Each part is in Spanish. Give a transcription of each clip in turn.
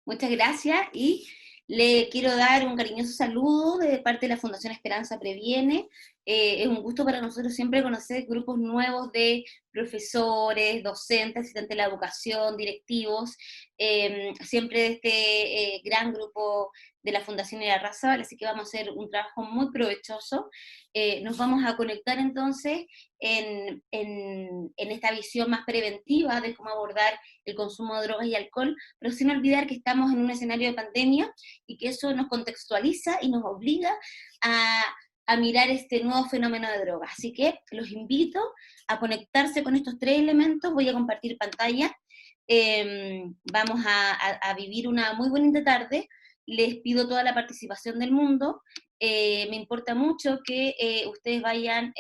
Muchas gracias y le quiero dar un cariñoso saludo de parte de la Fundación Esperanza Previene. Es un gusto para nosotros siempre conocer grupos nuevos de profesores, docentes, asistentes de la educación, directivos, siempre de este gran grupo de la Fundación Irarrázaval, así que vamos a hacer un trabajo muy provechoso. Nos vamos a conectar entonces en esta visión más preventiva de cómo abordar el consumo de drogas y alcohol, pero sin olvidar que estamos en un escenario de pandemia y que eso nos contextualiza y nos obliga a, a mirar este nuevo fenómeno de drogas. Así que los invito a conectarse con estos tres elementos. Voy a compartir pantalla. Vamos a vivir una muy bonita tarde. Les pido toda la participación del mundo. Me importa mucho que ustedes vayan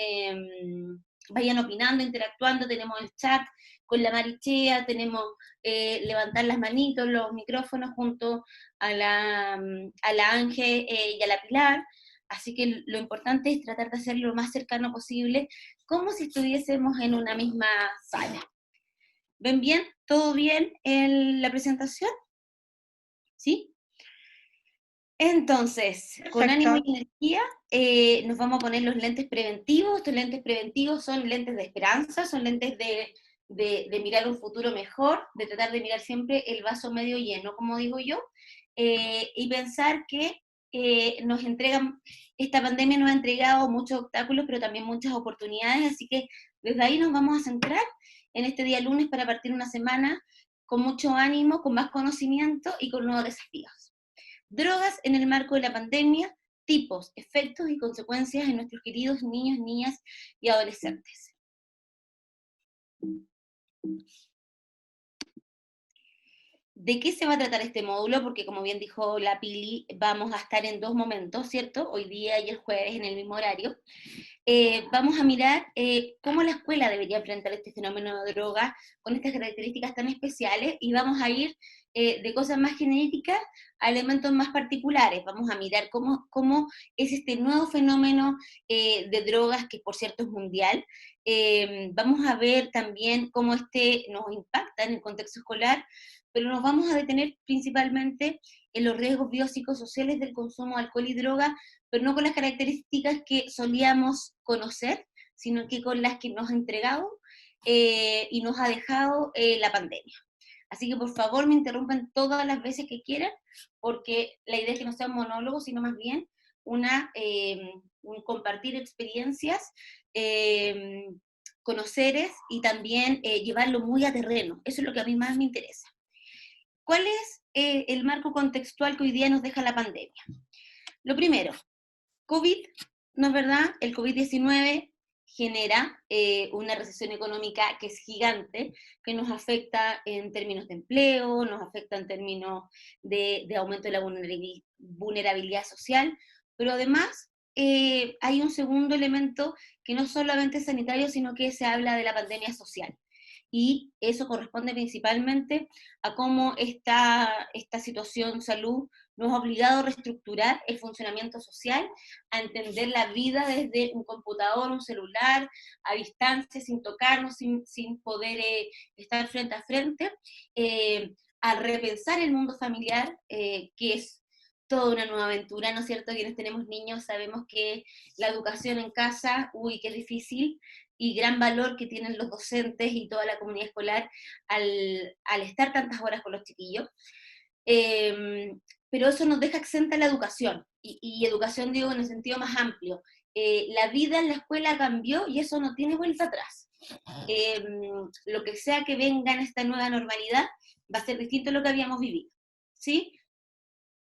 opinando, interactuando. Tenemos el chat con la Marichea, tenemos levantar las manitos, los micrófonos junto a la Ángel y a la Pilar. Así que lo importante es tratar de hacerlo lo más cercano posible, como si estuviésemos en una misma sala. ¿Ven bien? ¿Todo bien en la presentación? ¿Sí? Entonces, con ánimo y Perfecto. energía, nos vamos a poner los lentes preventivos. Estos lentes preventivos son lentes de esperanza, son lentes de mirar un futuro mejor, de tratar de mirar siempre el vaso medio lleno, como digo yo, y pensar que esta pandemia nos ha entregado muchos obstáculos, pero también muchas oportunidades, así que desde ahí nos vamos a centrar en este día lunes para partir una semana con mucho ánimo, con más conocimiento y con nuevos desafíos. Drogas en el marco de la pandemia, tipos, efectos y consecuencias en nuestros queridos niños, niñas y adolescentes. ¿De qué se va a tratar este módulo? Porque como bien dijo la Pili, vamos a estar en dos momentos, ¿cierto? Hoy día y el jueves en el mismo horario. Vamos a mirar cómo la escuela debería enfrentar este fenómeno de droga con estas características tan especiales y vamos a ir de cosas más genéricas a elementos más particulares. Vamos a mirar cómo es este nuevo fenómeno de drogas, que por cierto es mundial. Vamos a ver también cómo este nos impacta en el contexto escolar, pero nos vamos a detener principalmente en los riesgos biopsicosociales del consumo de alcohol y droga, pero no con las características que solíamos conocer, sino que con las que nos ha entregado y nos ha dejado la pandemia. Así que por favor me interrumpan todas las veces que quieran, porque la idea es que no sea un monólogo, sino más bien un compartir experiencias, eh, conoceres y también llevarlo muy a terreno. Eso es lo que a mí más me interesa. ¿Cuál es el marco contextual que hoy día nos deja la pandemia? Lo primero, COVID, ¿no es verdad? El COVID-19 genera una recesión económica que es gigante, que nos afecta en términos de empleo, nos afecta en términos de aumento de la vulnerabilidad social, pero además hay un segundo elemento que no solamente es sanitario, sino que se habla de la pandemia social. Y eso corresponde principalmente a cómo esta situación salud nos ha obligado a reestructurar el funcionamiento social, a entender la vida desde un computador, un celular, a distancia, sin tocarnos, sin poder estar frente a frente, a repensar el mundo familiar, que es toda una nueva aventura, ¿no es cierto? Quienes tenemos niños sabemos que la educación en casa, uy, qué difícil, y gran valor que tienen los docentes y toda la comunidad escolar al estar tantas horas con los chiquillos. Eh, pero eso nos deja exenta la educación, y educación digo en el sentido más amplio. La vida en la escuela cambió y eso no tiene vuelta atrás. Eh, lo que sea que venga en esta nueva normalidad va a ser distinto a lo que habíamos vivido, ¿sí?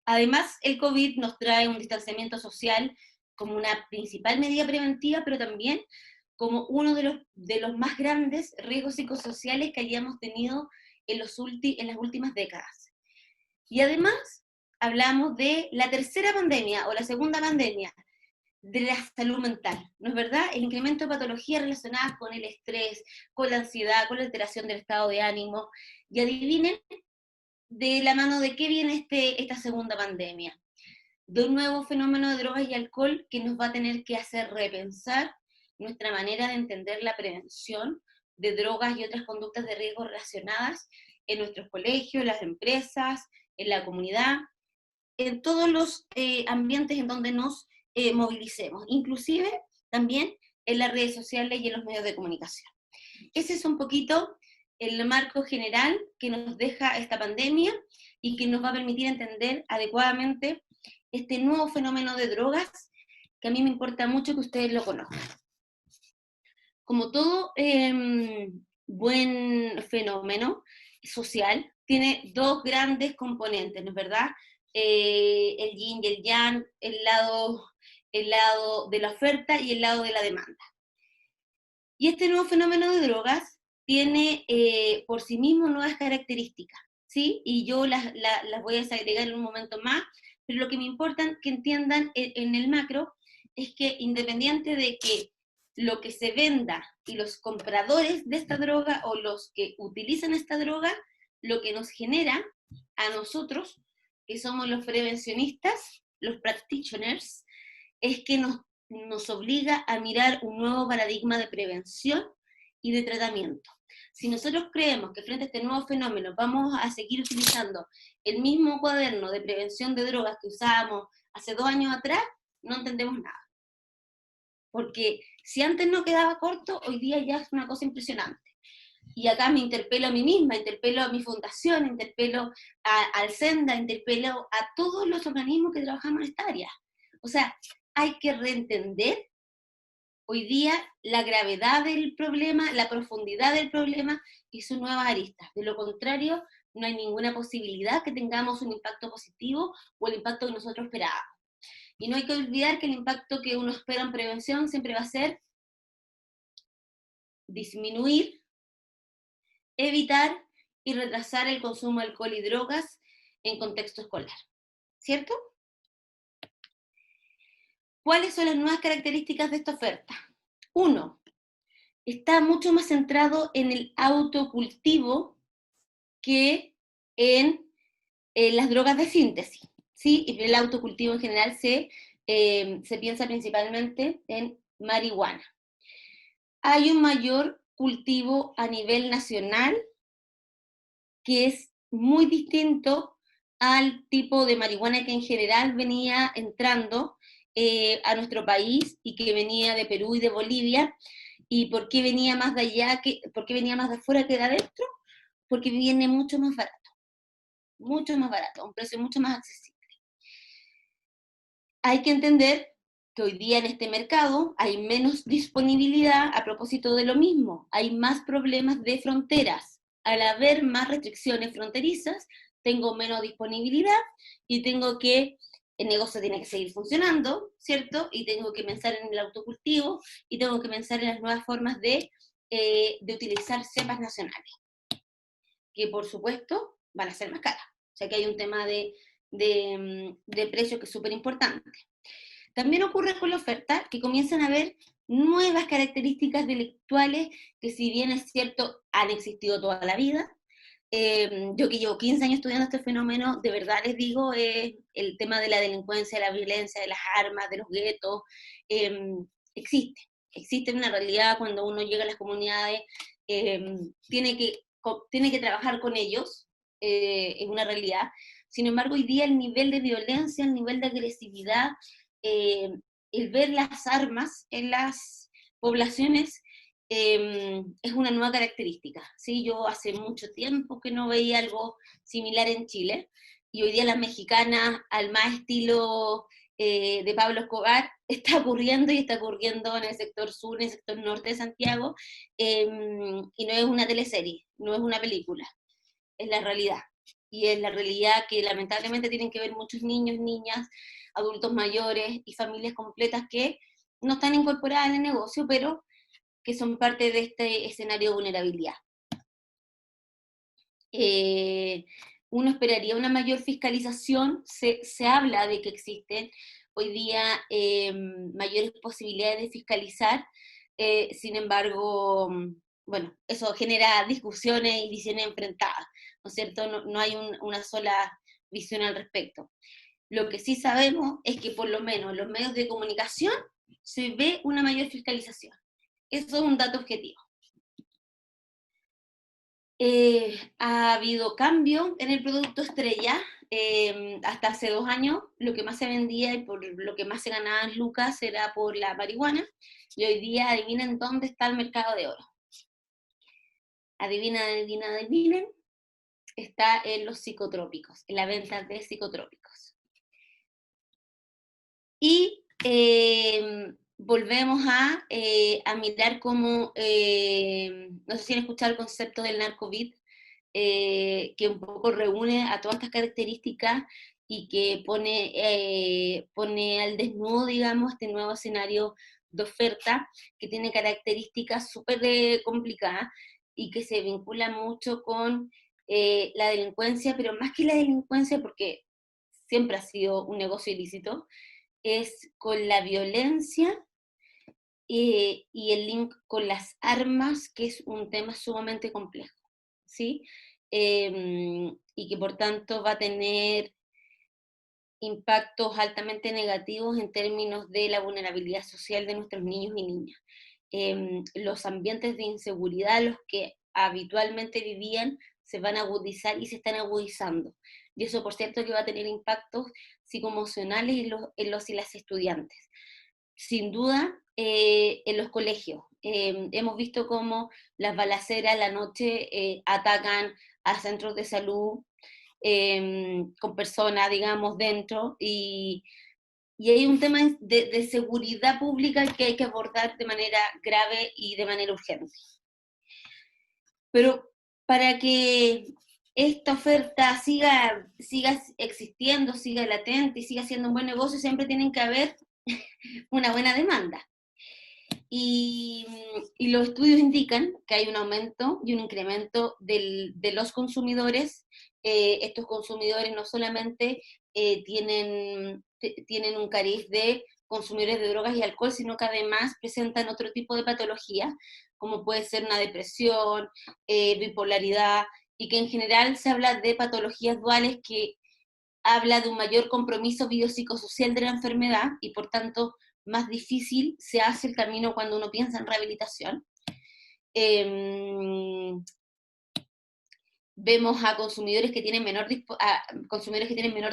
Además, el COVID nos trae un distanciamiento social como una principal medida preventiva, pero también como uno de los más grandes riesgos psicosociales que hayamos tenido en las últimas décadas. Y además, hablamos de la tercera pandemia o la segunda pandemia, de la salud mental, ¿no es verdad? El incremento de patologías relacionadas con el estrés, con la ansiedad, con la alteración del estado de ánimo. Y adivinen de la mano de qué viene esta segunda pandemia. De un nuevo fenómeno de drogas y alcohol que nos va a tener que hacer repensar nuestra manera de entender la prevención de drogas y otras conductas de riesgo relacionadas en nuestros colegios, las empresas, en la comunidad, en todos los ambientes en donde nos movilicemos, inclusive también en las redes sociales y en los medios de comunicación. Ese es un poquito el marco general que nos deja esta pandemia y que nos va a permitir entender adecuadamente este nuevo fenómeno de drogas, que a mí me importa mucho que ustedes lo conozcan. Como todo buen fenómeno social, tiene dos grandes componentes, ¿no es verdad? El yin y el yang, el lado de la oferta y el lado de la demanda. Y este nuevo fenómeno de drogas tiene por sí mismo nuevas características, ¿sí? Y yo las voy a desagregar en un momento más, pero lo que me importa que entiendan en el macro es que independiente de que lo que se venda y los compradores de esta droga o los que utilizan esta droga, lo que nos genera a nosotros, que somos los prevencionistas, los practitioners, es que nos obliga a mirar un nuevo paradigma de prevención y de tratamiento. Si nosotros creemos que frente a este nuevo fenómeno vamos a seguir utilizando el mismo cuaderno de prevención de drogas que usábamos hace 2 años atrás, no entendemos nada. Porque si antes no quedaba corto, hoy día ya es una cosa impresionante. Y acá me interpelo a mí misma, interpelo a mi fundación, interpelo al Senda, interpelo a todos los organismos que trabajamos en esta área. O sea, hay que reentender hoy día la gravedad del problema, la profundidad del problema y sus nuevas aristas. De lo contrario, no hay ninguna posibilidad que tengamos un impacto positivo o el impacto que nosotros esperábamos. Y no hay que olvidar que el impacto que uno espera en prevención siempre va a ser disminuir, evitar y retrasar el consumo de alcohol y drogas en contexto escolar. ¿Cierto? ¿Cuáles son las nuevas características de esta oferta? 1. Está mucho más centrado en el autocultivo que en las drogas de síntesis, ¿sí? Y el autocultivo en general se piensa principalmente en marihuana. Hay un mayor cultivo a nivel nacional que es muy distinto al tipo de marihuana que en general venía entrando a nuestro país y que venía de Perú y de Bolivia. ¿Y por qué venía más de allá, por qué venía más de afuera que de adentro? Porque viene mucho más barato, a un precio mucho más accesible. Hay que entender que hoy día en este mercado hay menos disponibilidad a propósito de lo mismo, hay más problemas de fronteras. Al haber más restricciones fronterizas, tengo menos disponibilidad y tengo que, el negocio tiene que seguir funcionando, ¿cierto? Y tengo que pensar en el autocultivo y tengo que pensar en las nuevas formas de utilizar cepas nacionales, que por supuesto van a ser más caras. O sea que hay un tema de precio que es súper importante. También ocurre con la oferta que comienzan a haber nuevas características delictuales que, si bien es cierto, han existido toda la vida. Yo que llevo 15 años estudiando este fenómeno, de verdad les digo, el tema de la delincuencia, de la violencia, de las armas, de los guetos, existe una realidad. Cuando uno llega a las comunidades, tiene que trabajar con ellos, es una realidad. Sin embargo, hoy día el nivel de violencia, el nivel de agresividad, el ver las armas en las poblaciones es una nueva característica, ¿sí? Yo hace mucho tiempo que no veía algo similar en Chile, y hoy día las mexicanas, al más estilo de Pablo Escobar, está ocurriendo y está ocurriendo en el sector sur, en el sector norte de Santiago, y no es una teleserie, no es una película, es la realidad. Y es la realidad que lamentablemente tienen que ver muchos niños, niñas, adultos mayores y familias completas que no están incorporadas en el negocio, pero que son parte de este escenario de vulnerabilidad. Uno esperaría una mayor fiscalización, se habla de que existen hoy día mayores posibilidades de fiscalizar, sin embargo, bueno, eso genera discusiones y visiones enfrentadas, ¿no es cierto? No hay una sola visión al respecto. Lo que sí sabemos es que por lo menos en los medios de comunicación se ve una mayor fiscalización. Eso es un dato objetivo. Ha habido cambio en el producto estrella, hasta hace 2 años, lo que más se vendía y por lo que más se ganaban lucas era por la marihuana, y hoy día adivinen dónde está el mercado de oro. Adivinen, adivinen, adivinen, está en los psicotrópicos, en la venta de psicotrópicos. Y volvemos a mirar cómo, no sé si han escuchado el concepto del narcovid, que un poco reúne a todas estas características y que pone al desnudo, digamos, este nuevo escenario de oferta que tiene características súper complicadas y que se vincula mucho con la delincuencia, pero más que la delincuencia, porque siempre ha sido un negocio ilícito, es con la violencia y el link con las armas, que es un tema sumamente complejo, ¿sí? Y que por tanto va a tener impactos altamente negativos en términos de la vulnerabilidad social de nuestros niños y niñas. Los ambientes de inseguridad, los que habitualmente vivían, se van a agudizar y se están agudizando. Y eso, por cierto, que va a tener impactos psicoemocionales en los y las estudiantes. Sin duda, en los colegios. Hemos visto cómo las balaceras la noche atacan a centros de salud con personas, digamos, dentro, y hay un tema de seguridad pública que hay que abordar de manera grave y de manera urgente. Pero para que esta oferta siga existiendo, siga latente y siga siendo un buen negocio, siempre tienen que haber una buena demanda. Y los estudios indican que hay un aumento y un incremento de los consumidores. Estos consumidores no solamente tienen un cariz de consumidores de drogas y alcohol, sino que además presentan otro tipo de patologías, como puede ser una depresión, bipolaridad, y que en general se habla de patologías duales, que habla de un mayor compromiso biopsicosocial de la enfermedad y por tanto más difícil se hace el camino cuando uno piensa en rehabilitación. Vemos a consumidores que tienen menor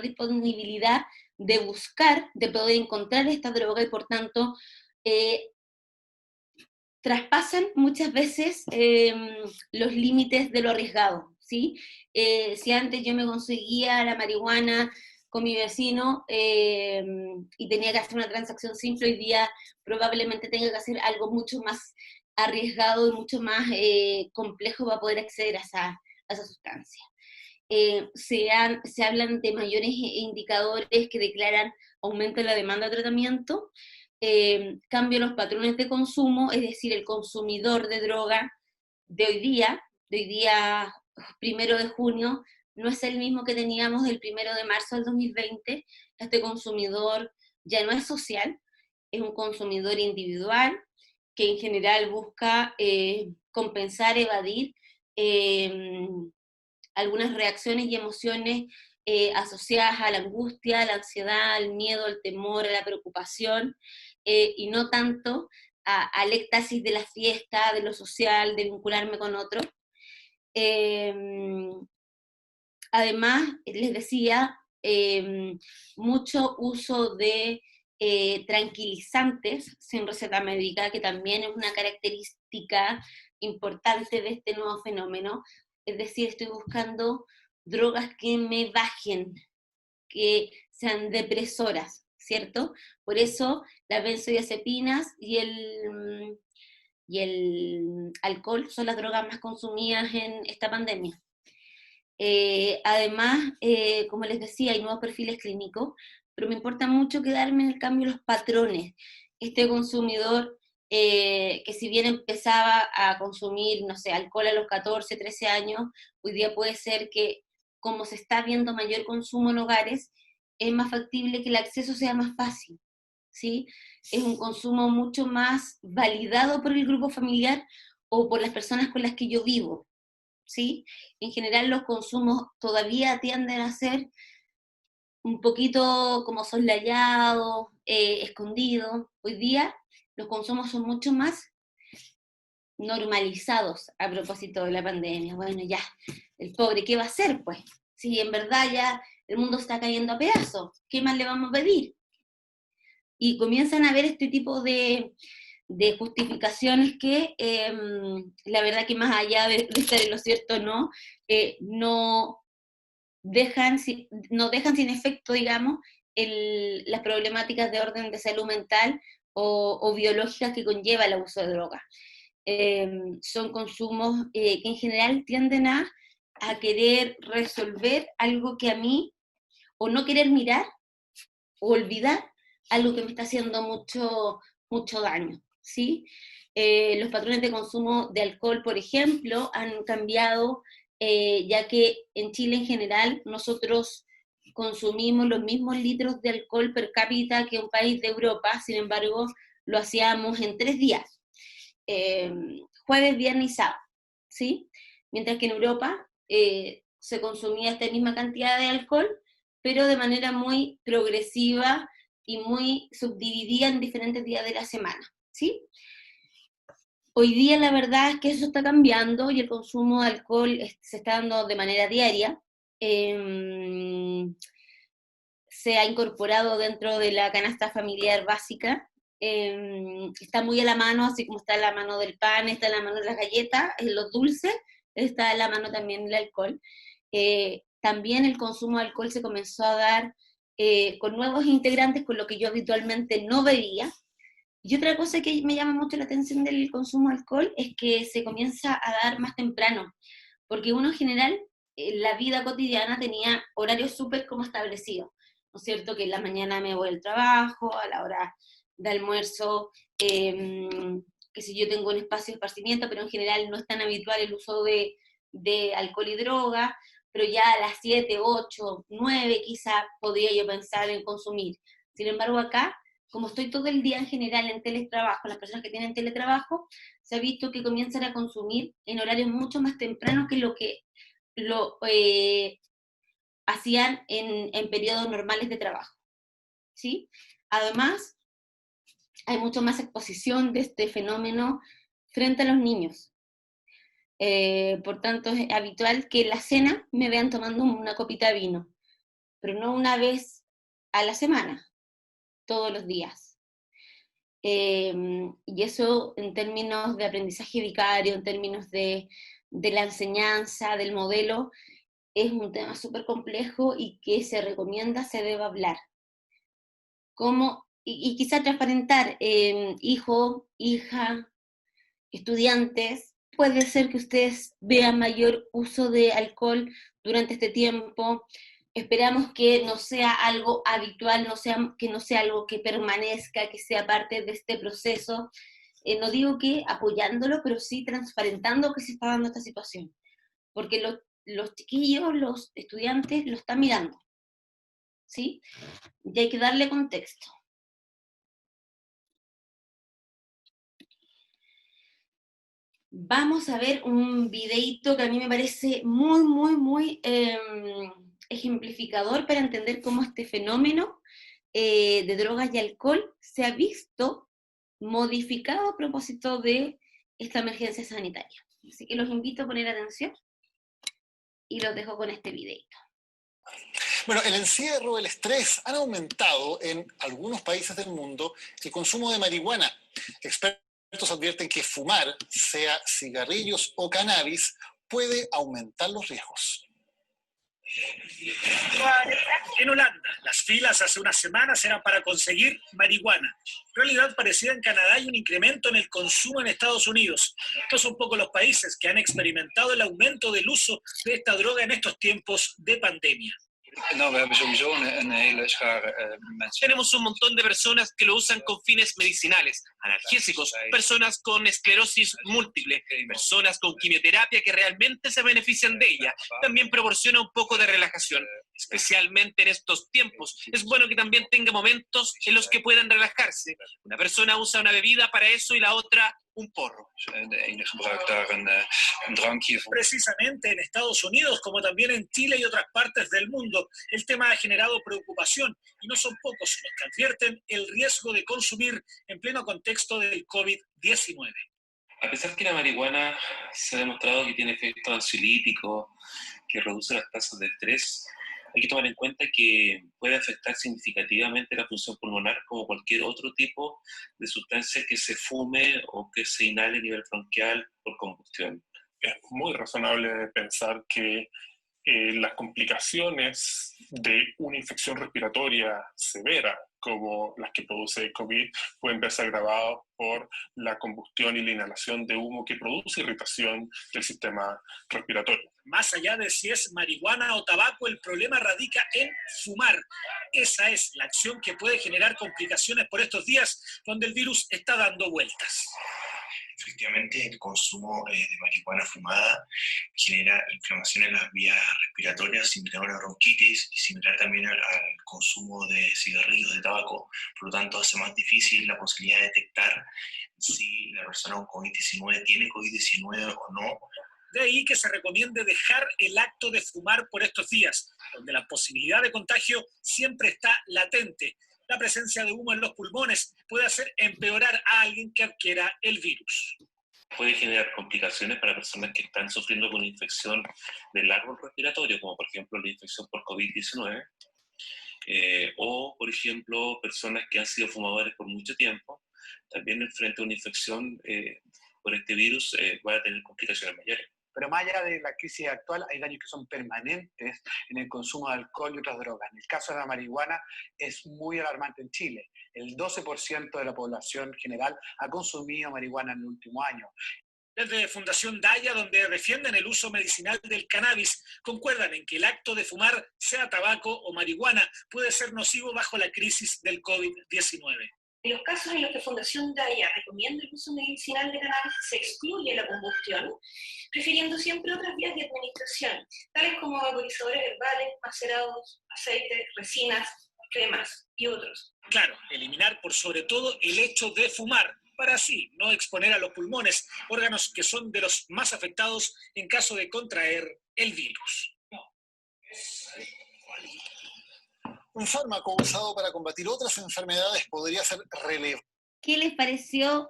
disponibilidad de buscar, de poder encontrar esta droga y por tanto traspasan muchas veces los límites de lo arriesgado, ¿sí? Si antes yo me conseguía la marihuana con mi vecino y tenía que hacer una transacción simple, hoy día probablemente tenga que hacer algo mucho más arriesgado y mucho más complejo para poder acceder a esa sustancia. Se hablan de mayores indicadores que declaran aumento en la demanda de tratamiento, cambio en los patrones de consumo, es decir, el consumidor de droga de hoy día 1 de junio, no es el mismo que teníamos el 1 de marzo del 2020. Este consumidor ya no es social, es un consumidor individual que en general busca compensar, evadir algunas reacciones y emociones asociadas a la angustia, a la ansiedad, al miedo, al temor, a la preocupación, y no tanto al éxtasis de la fiesta, de lo social, de vincularme con otros. Eh, Además, les decía, mucho uso de tranquilizantes sin receta médica, que también es una característica importante de este nuevo fenómeno. Es decir, estoy buscando drogas que me bajen, que sean depresoras, ¿cierto? Por eso las benzodiazepinas y el alcohol son las drogas más consumidas en esta pandemia. Además, como les decía, hay nuevos perfiles clínicos, pero me importa mucho quedarme en el cambio los patrones. Este consumidor que si bien empezaba a consumir, no sé, alcohol a los 14, 13 años, hoy día puede ser que como se está viendo mayor consumo en hogares, es más factible que el acceso sea más fácil, ¿sí? Es un consumo mucho más validado por el grupo familiar o por las personas con las que yo vivo, ¿sí? En general los consumos todavía tienden a ser un poquito como soslayados, escondidos. Hoy día los consumos son mucho más normalizados a propósito de la pandemia. Bueno, ya, el pobre, ¿qué va a hacer, pues? Si en verdad ya el mundo está cayendo a pedazos, ¿qué más le vamos a pedir? Y comienzan a ver este tipo de justificaciones que la verdad que más allá de estar en lo cierto no, no, dejan, no dejan sin efecto, digamos, las problemáticas de orden de salud mental o biológicas que conlleva el abuso de drogas. Son consumos que en general tienden a querer resolver algo que a mí, o no querer mirar, o olvidar algo que me está haciendo mucho daño, ¿sí? Los patrones de consumo de alcohol, por ejemplo, han cambiado, ya que en Chile en general nosotros consumimos los mismos litros de alcohol per cápita que un país de Europa, sin embargo, lo hacíamos en 3 días, jueves, viernes y sábado, ¿sí? Mientras que en Europa se consumía esta misma cantidad de alcohol, pero de manera muy progresiva y muy subdividida en diferentes días de la semana, ¿sí? Hoy día la verdad es que eso está cambiando y el consumo de alcohol se está dando de manera diaria. Se ha incorporado dentro de la canasta familiar básica. Está muy a la mano, así como está a la mano del pan, está a la mano de las galletas, en los dulces, está a la mano también el alcohol. También el consumo de alcohol se comenzó a dar con nuevos integrantes, con lo que yo habitualmente no bebía. Y otra cosa que me llama mucho la atención del consumo de alcohol es que se comienza a dar más temprano, porque uno en general, en la vida cotidiana tenía horarios súper como establecidos, ¿no es cierto? Que en la mañana me voy al trabajo, a la hora de almuerzo, que si yo tengo un espacio de esparcimiento, pero en general no es tan habitual el uso de alcohol y droga, pero ya a las 7, 8, 9 quizá podría yo pensar en consumir. Sin embargo, acá, como estoy todo el día en general en teletrabajo, las personas que tienen teletrabajo, se ha visto que comienzan a consumir en horarios mucho más tempranos que lo que lo hacían en periodos normales de trabajo, ¿sí? Además, hay mucho más exposición de este fenómeno frente a los niños. Por tanto, es habitual que en la cena me vean tomando una copita de vino, pero no una vez a la semana, todos los días. Y eso en términos de aprendizaje vicario, en términos de la enseñanza, del modelo, es un tema súper complejo y que se recomienda se deba hablar. Como, y quizá transparentar, hijo, hija, estudiantes, puede ser que ustedes vean mayor uso de alcohol durante este tiempo. Esperamos que no sea algo habitual, que no sea algo que permanezca, que sea parte de este proceso. No digo que apoyándolo, pero sí transparentando que se está dando esta situación. Porque los chiquillos, los estudiantes, lo están mirando, ¿sí? Y hay que darle contexto. Vamos a ver un videito que a mí me parece muy ejemplificador para entender cómo este fenómeno de drogas y alcohol se ha visto modificado a propósito de esta emergencia sanitaria. Así que los invito a poner atención y los dejo con este videito. Bueno, el encierro, el estrés han aumentado en algunos países del mundo el consumo de marihuana. Expertos advierten que fumar, sea cigarrillos o cannabis, puede aumentar los riesgos. En Holanda, las filas hace unas semanas eran para conseguir marihuana. Realidad parecida en Canadá y un incremento en el consumo en Estados Unidos. Estos son pocos los países que han experimentado el aumento del uso de esta droga en estos tiempos de pandemia. Tenemos un montón de personas que lo usan con fines medicinales, analgésicos, personas con esclerosis múltiple, personas con quimioterapia que realmente se benefician de ella. También proporciona un poco de relajación, especialmente en estos tiempos. Es bueno que también tenga momentos en los que puedan relajarse. Una persona usa una bebida para eso y la otra un porro. Precisamente en Estados Unidos, como también en Chile y otras partes del mundo, el tema ha generado preocupación y no son pocos los que advierten el riesgo de consumir en pleno contexto del COVID-19. A pesar que la marihuana se ha demostrado que tiene efectos ansiolíticos, que reduce las tasas de estrés, Hay que tomar en cuenta que puede afectar significativamente la función pulmonar como cualquier otro tipo de sustancia que se fume o que se inhale a nivel bronquial por combustión. Es muy razonable pensar que las complicaciones de una infección respiratoria severa, como las que produce el COVID, pueden verse agravados por la combustión y la inhalación de humo que produce irritación del sistema respiratorio. Más allá de si es marihuana o tabaco, el problema radica en fumar. Esa es la acción que puede generar complicaciones por estos días donde el virus está dando vueltas. Efectivamente, el consumo de marihuana fumada genera inflamación en las vías respiratorias, similar a una bronquitis y similar también al consumo de cigarrillos de tabaco. Por lo tanto, hace más difícil la posibilidad de detectar si la persona con COVID-19 tiene COVID-19 o no. De ahí que se recomiende dejar el acto de fumar por estos días, donde la posibilidad de contagio siempre está latente. La presencia de humo en los pulmones puede hacer empeorar a alguien que adquiera el virus. Puede generar complicaciones para personas que están sufriendo con una infección del árbol respiratorio, como por ejemplo la infección por COVID-19, o por ejemplo personas que han sido fumadores por mucho tiempo, también frente a una infección por este virus van a tener complicaciones mayores. Pero más allá de la crisis actual, hay daños que son permanentes en el consumo de alcohol y otras drogas. En el caso de la marihuana es muy alarmante en Chile. El 12% de la población general ha consumido marihuana en el último año. Desde Fundación Daya, donde defienden el uso medicinal del cannabis, concuerdan en que el acto de fumar, sea tabaco o marihuana, puede ser nocivo bajo la crisis del COVID-19. En los casos en los que Fundación Daya recomienda el uso medicinal de cannabis, se excluye la combustión, prefiriendo siempre otras vías de administración, tales como vaporizadores herbales, macerados, aceites, resinas, cremas y otros. Claro, eliminar por sobre todo el hecho de fumar, para así no exponer a los pulmones, órganos que son de los más afectados en caso de contraer el virus. Un fármaco usado para combatir otras enfermedades podría ser relevante. ¿Qué les pareció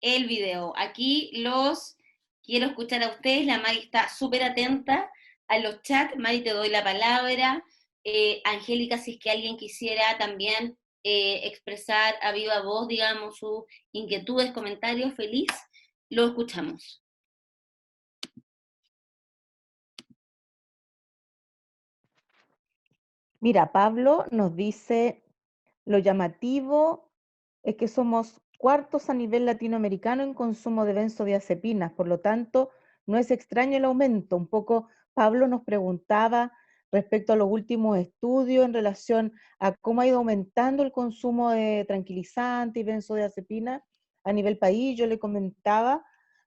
el video? Aquí los quiero escuchar a ustedes. La Mari está súper atenta a los chats. Mari, te doy la palabra. Angélica, si es que alguien quisiera también expresar a viva voz, digamos, sus inquietudes, comentarios, feliz, lo escuchamos. Mira, Pablo nos dice, lo llamativo es que somos cuartos a nivel latinoamericano en consumo de benzodiazepinas, por lo tanto, no es extraño el aumento. Un poco Pablo nos preguntaba respecto a los últimos estudios en relación a cómo ha ido aumentando el consumo de tranquilizantes y benzodiazepinas a nivel país. Yo le comentaba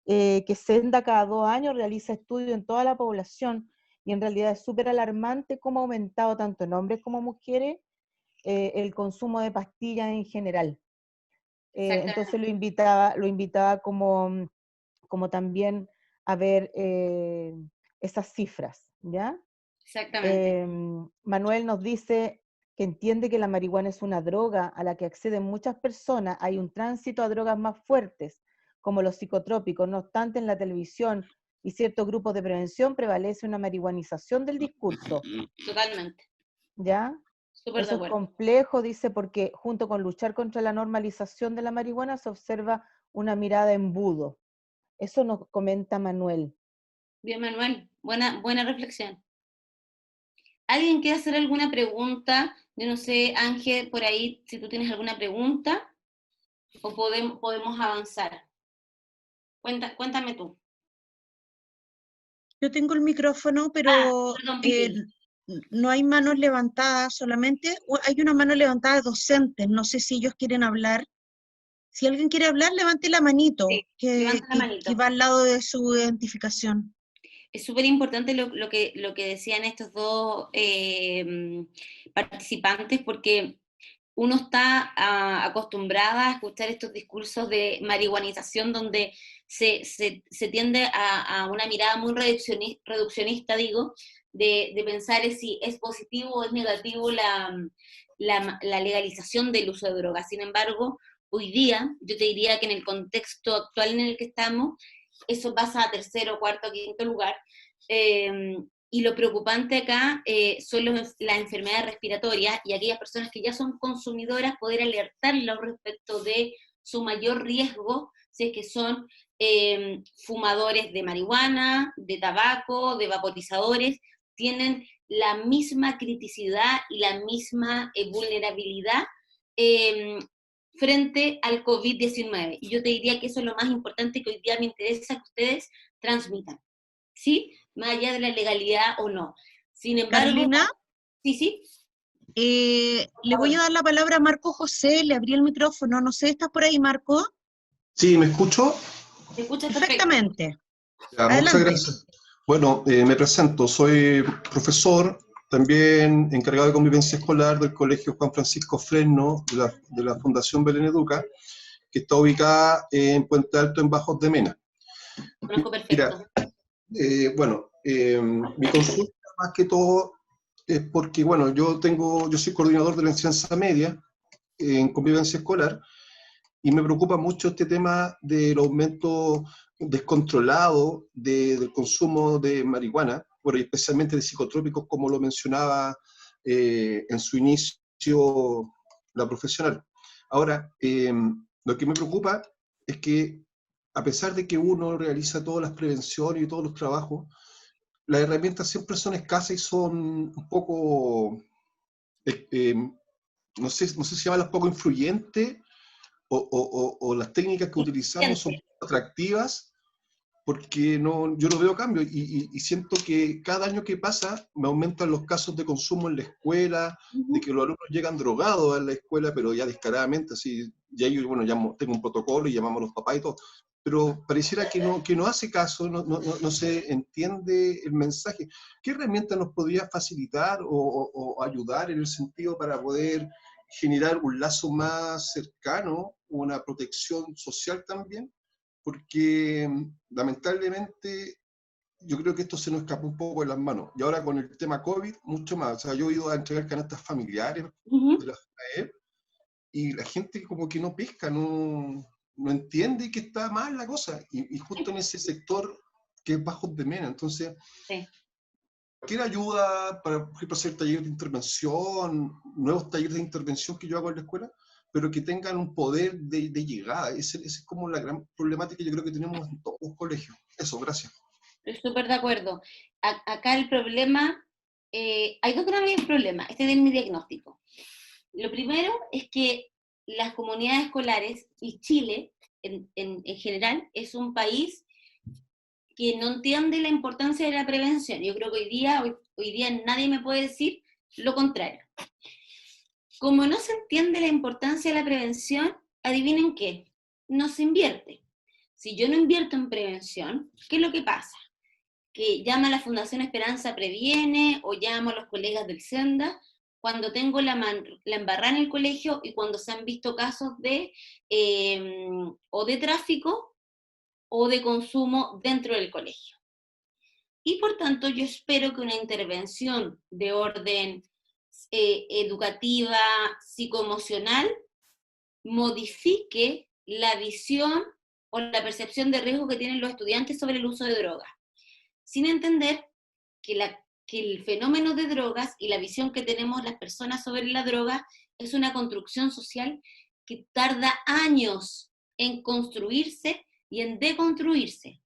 que Senda cada 2 años realiza estudios en toda la población, y en realidad es súper alarmante cómo ha aumentado tanto en hombres como mujeres el consumo de pastillas en general. Entonces lo invitaba como también a ver esas cifras, ¿ya? Exactamente. Manuel nos dice que entiende que la marihuana es una droga a la que acceden muchas personas. Hay un tránsito a drogas más fuertes, como los psicotrópicos. No obstante, en la televisión y ciertos grupos de prevención prevalece una marihuanización del discurso. Totalmente. ¿Ya? Súper de Eso es acuerdo. complejo, dice, porque junto con luchar contra la normalización de la marihuana se observa una mirada embudo. Eso nos comenta Manuel. Bien, Manuel, buena reflexión. ¿Alguien quiere hacer alguna pregunta? Yo no sé, Ángel, por ahí, si tú tienes alguna pregunta, o podemos avanzar. Cuéntame tú. Yo tengo el micrófono, pero perdón, Pipi. no hay manos levantadas solamente. Hay una mano levantada de docentes. No sé si ellos quieren hablar. Si alguien quiere hablar, levante la manito, Sí, que levanta la manito. va al lado de su identificación. Es súper importante lo que decían estos dos participantes, porque uno está acostumbrada a escuchar estos discursos de marihuanización donde se tiende a una mirada muy reduccionista, digo, de pensar si es positivo o es negativo la legalización del uso de drogas. Sin embargo, hoy día, yo te diría que en el contexto actual en el que estamos, eso pasa a tercero, cuarto, quinto lugar, Y lo preocupante acá son las enfermedades respiratorias, y aquellas personas que ya son consumidoras, poder alertarlas respecto de su mayor riesgo, si es que son fumadores de marihuana, de tabaco, de vaporizadores, tienen la misma criticidad y la misma vulnerabilidad frente al COVID-19. Y yo te diría que eso es lo más importante que hoy día me interesa que ustedes transmitan, ¿sí? Más allá de la legalidad o no. Sin embargo... Carolina, sí. Le voy a dar la palabra a Marco José, le abrí el micrófono, no sé, ¿estás por ahí, Marco? Sí, ¿me escucho? Te escuchas perfectamente. Ya, Adelante. muchas gracias. Bueno, me presento, soy profesor, también encargado de convivencia escolar del Colegio Juan Francisco Fresno, de la Fundación Belén Educa, que está ubicada en Puente Alto, en Bajos de Mena. Conozco perfecto. Mira, mi consulta más que todo es porque, bueno, yo soy coordinador de la enseñanza media en convivencia escolar, y me preocupa mucho este tema del aumento descontrolado del consumo de marihuana, bueno, y especialmente de psicotrópicos, como lo mencionaba en su inicio la profesional. Ahora, lo que me preocupa es que, a pesar de que uno realiza todas las prevenciones y todos los trabajos, las herramientas siempre son escasas y son un poco, no sé si llamarlas poco influyentes, o las técnicas que utilizamos son atractivas, porque yo no veo cambio, y siento que cada año que pasa me aumentan los casos de consumo en la escuela, de que los alumnos llegan drogados a la escuela, pero ya descaradamente, así, ya yo, bueno, tengo un protocolo y llamamos a los papás y todo, pero pareciera que no hace caso, no se entiende el mensaje. ¿Qué herramienta nos podría facilitar o ayudar en el sentido para poder generar un lazo más cercano, una protección social también? Porque lamentablemente yo creo que esto se nos escapó un poco de las manos. Y ahora con el tema COVID, mucho más. O sea, yo he ido a entregar canastas familiares de la FAEP, y la gente como que no pesca, no entiende que está mal la cosa. Y justo en ese sector que es Bajos de Mena. Entonces, cualquier ayuda para, por ejemplo, hacer talleres de intervención, nuevos talleres de intervención que yo hago en la escuela, pero que tengan un poder de llegada. Esa es como la gran problemática que yo creo que tenemos en todos los colegios. Eso, gracias. Estoy súper de acuerdo. Acá el problema, hay dos grandes problemas, este es mi diagnóstico. Lo primero es que las comunidades escolares, y Chile en general, es un país que no entiende la importancia de la prevención. Yo creo que hoy día nadie me puede decir lo contrario. Como no se entiende la importancia de la prevención, adivinen qué, no se invierte. Si yo no invierto en prevención, ¿qué es lo que pasa? Que llama a la Fundación Esperanza Previene, o llamo a los colegas del Senda, cuando tengo la embarrada en el colegio, y cuando se han visto casos de o de tráfico o de consumo dentro del colegio. Y por tanto yo espero que una intervención de orden educativa, psicoemocional, modifique la visión o la percepción de riesgo que tienen los estudiantes sobre el uso de drogas, sin entender que el fenómeno de drogas y la visión que tenemos las personas sobre la droga es una construcción social que tarda años en construirse y en deconstruirse.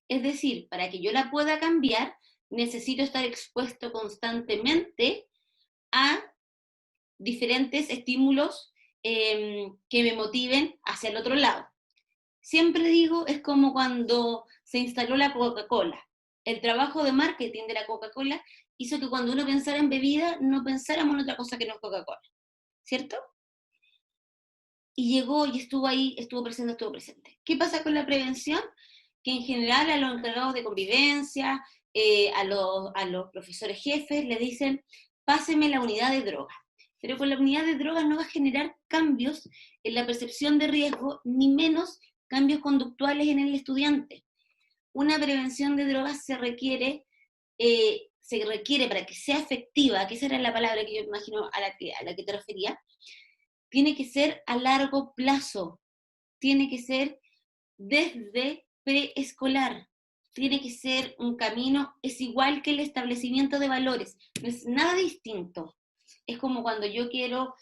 Es decir, para que yo la pueda cambiar, necesito estar expuesto constantemente a diferentes estímulos que me motiven hacia el otro lado. Siempre digo, es como cuando se instaló la Coca-Cola. El trabajo de marketing de la Coca-Cola hizo que cuando uno pensara en bebida, no pensáramos en otra cosa que no es Coca-Cola, ¿cierto? Y llegó y estuvo ahí, estuvo presente. ¿Qué pasa con la prevención? Que en general a los encargados de convivencia, a los profesores jefes, les dicen, páseme la unidad de drogas. Pero con la unidad de drogas no va a generar cambios en la percepción de riesgo, ni menos cambios conductuales en el estudiante. Una prevención de drogas se requiere para que sea efectiva, que esa era la palabra que yo imagino a la que te refería, tiene que ser a largo plazo, tiene que ser desde preescolar. tiene que ser un camino, es igual que el establecimiento de valores, no es nada distinto. Es como cuando yo quiero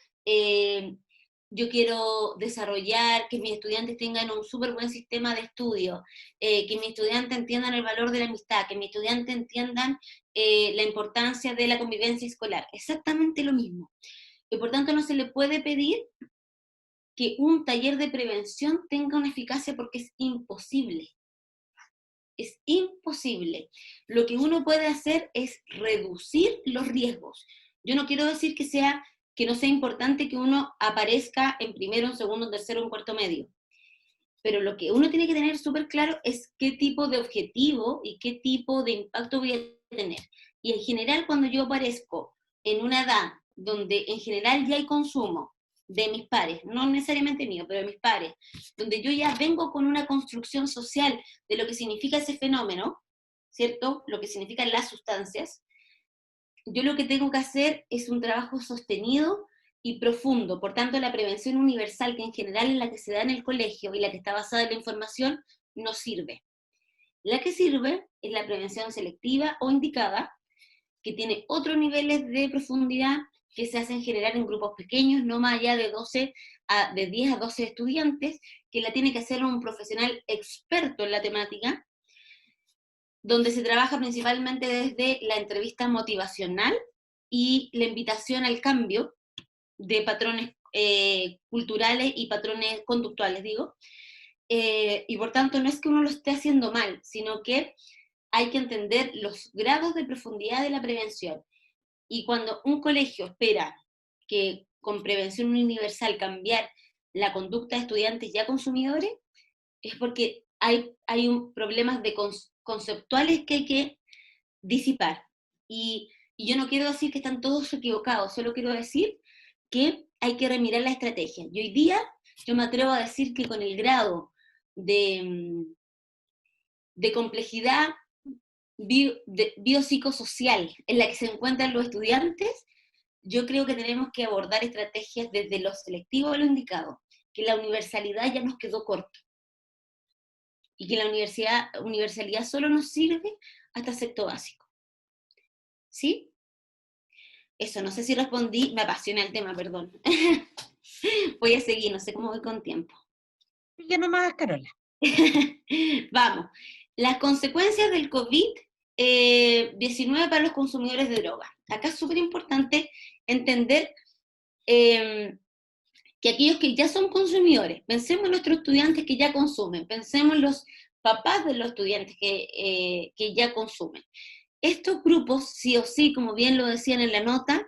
desarrollar, que mis estudiantes tengan un súper buen sistema de estudio, que mis estudiantes entiendan el valor de la amistad, que mis estudiantes entiendan la importancia de la convivencia escolar, exactamente lo mismo. Y por tanto no se le puede pedir que un taller de prevención tenga una eficacia porque es imposible. Es imposible. Lo que uno puede hacer es reducir los riesgos. Yo no quiero decir que no sea importante que uno aparezca en primero, en segundo, en tercero, en cuarto medio. Pero lo que uno tiene que tener súper claro es qué tipo de objetivo y qué tipo de impacto voy a tener. Y en general, cuando yo aparezco en una edad donde en general ya hay consumo de mis pares, no necesariamente mío, pero de mis pares, donde yo ya vengo con una construcción social de lo que significa ese fenómeno, ¿cierto? Lo que significan las sustancias, yo lo que tengo que hacer es un trabajo sostenido y profundo. Por tanto, la prevención universal, que en general es la que se da en el colegio y la que está basada en la información, no sirve. La que sirve es la prevención selectiva o indicada, que tiene otros niveles de profundidad, que se hacen generar en grupos pequeños, no más allá de 10 a 12 estudiantes, que la tiene que hacer un profesional experto en la temática, donde se trabaja principalmente desde la entrevista motivacional y la invitación al cambio de patrones culturales y patrones conductuales, digo. Y por tanto no es que uno lo esté haciendo mal, sino que hay que entender los grados de profundidad de la prevención. Y cuando un colegio espera que con prevención universal cambiar la conducta de estudiantes ya consumidores, es porque hay problemas conceptuales que hay que disipar. Y yo no quiero decir que están todos equivocados, solo quiero decir que hay que remirar la estrategia. Y hoy día yo me atrevo a decir que con el grado de complejidad biopsicosocial en la que se encuentran los estudiantes, yo creo que tenemos que abordar estrategias desde lo selectivo a lo indicado, que la universalidad ya nos quedó corto, y que la universalidad solo nos sirve hasta sexto básico. ¿Sí? Eso, no sé si respondí, me apasiona el tema, perdón. Voy a seguir, no sé cómo voy con tiempo. Ya nomás, Carola. Vamos. Las consecuencias del COVID-19 para los consumidores de drogas. Acá es súper importante entender que aquellos que ya son consumidores, pensemos en nuestros estudiantes que ya consumen, pensemos en los papás de los estudiantes que ya consumen. Estos grupos, sí o sí, como bien lo decían en la nota,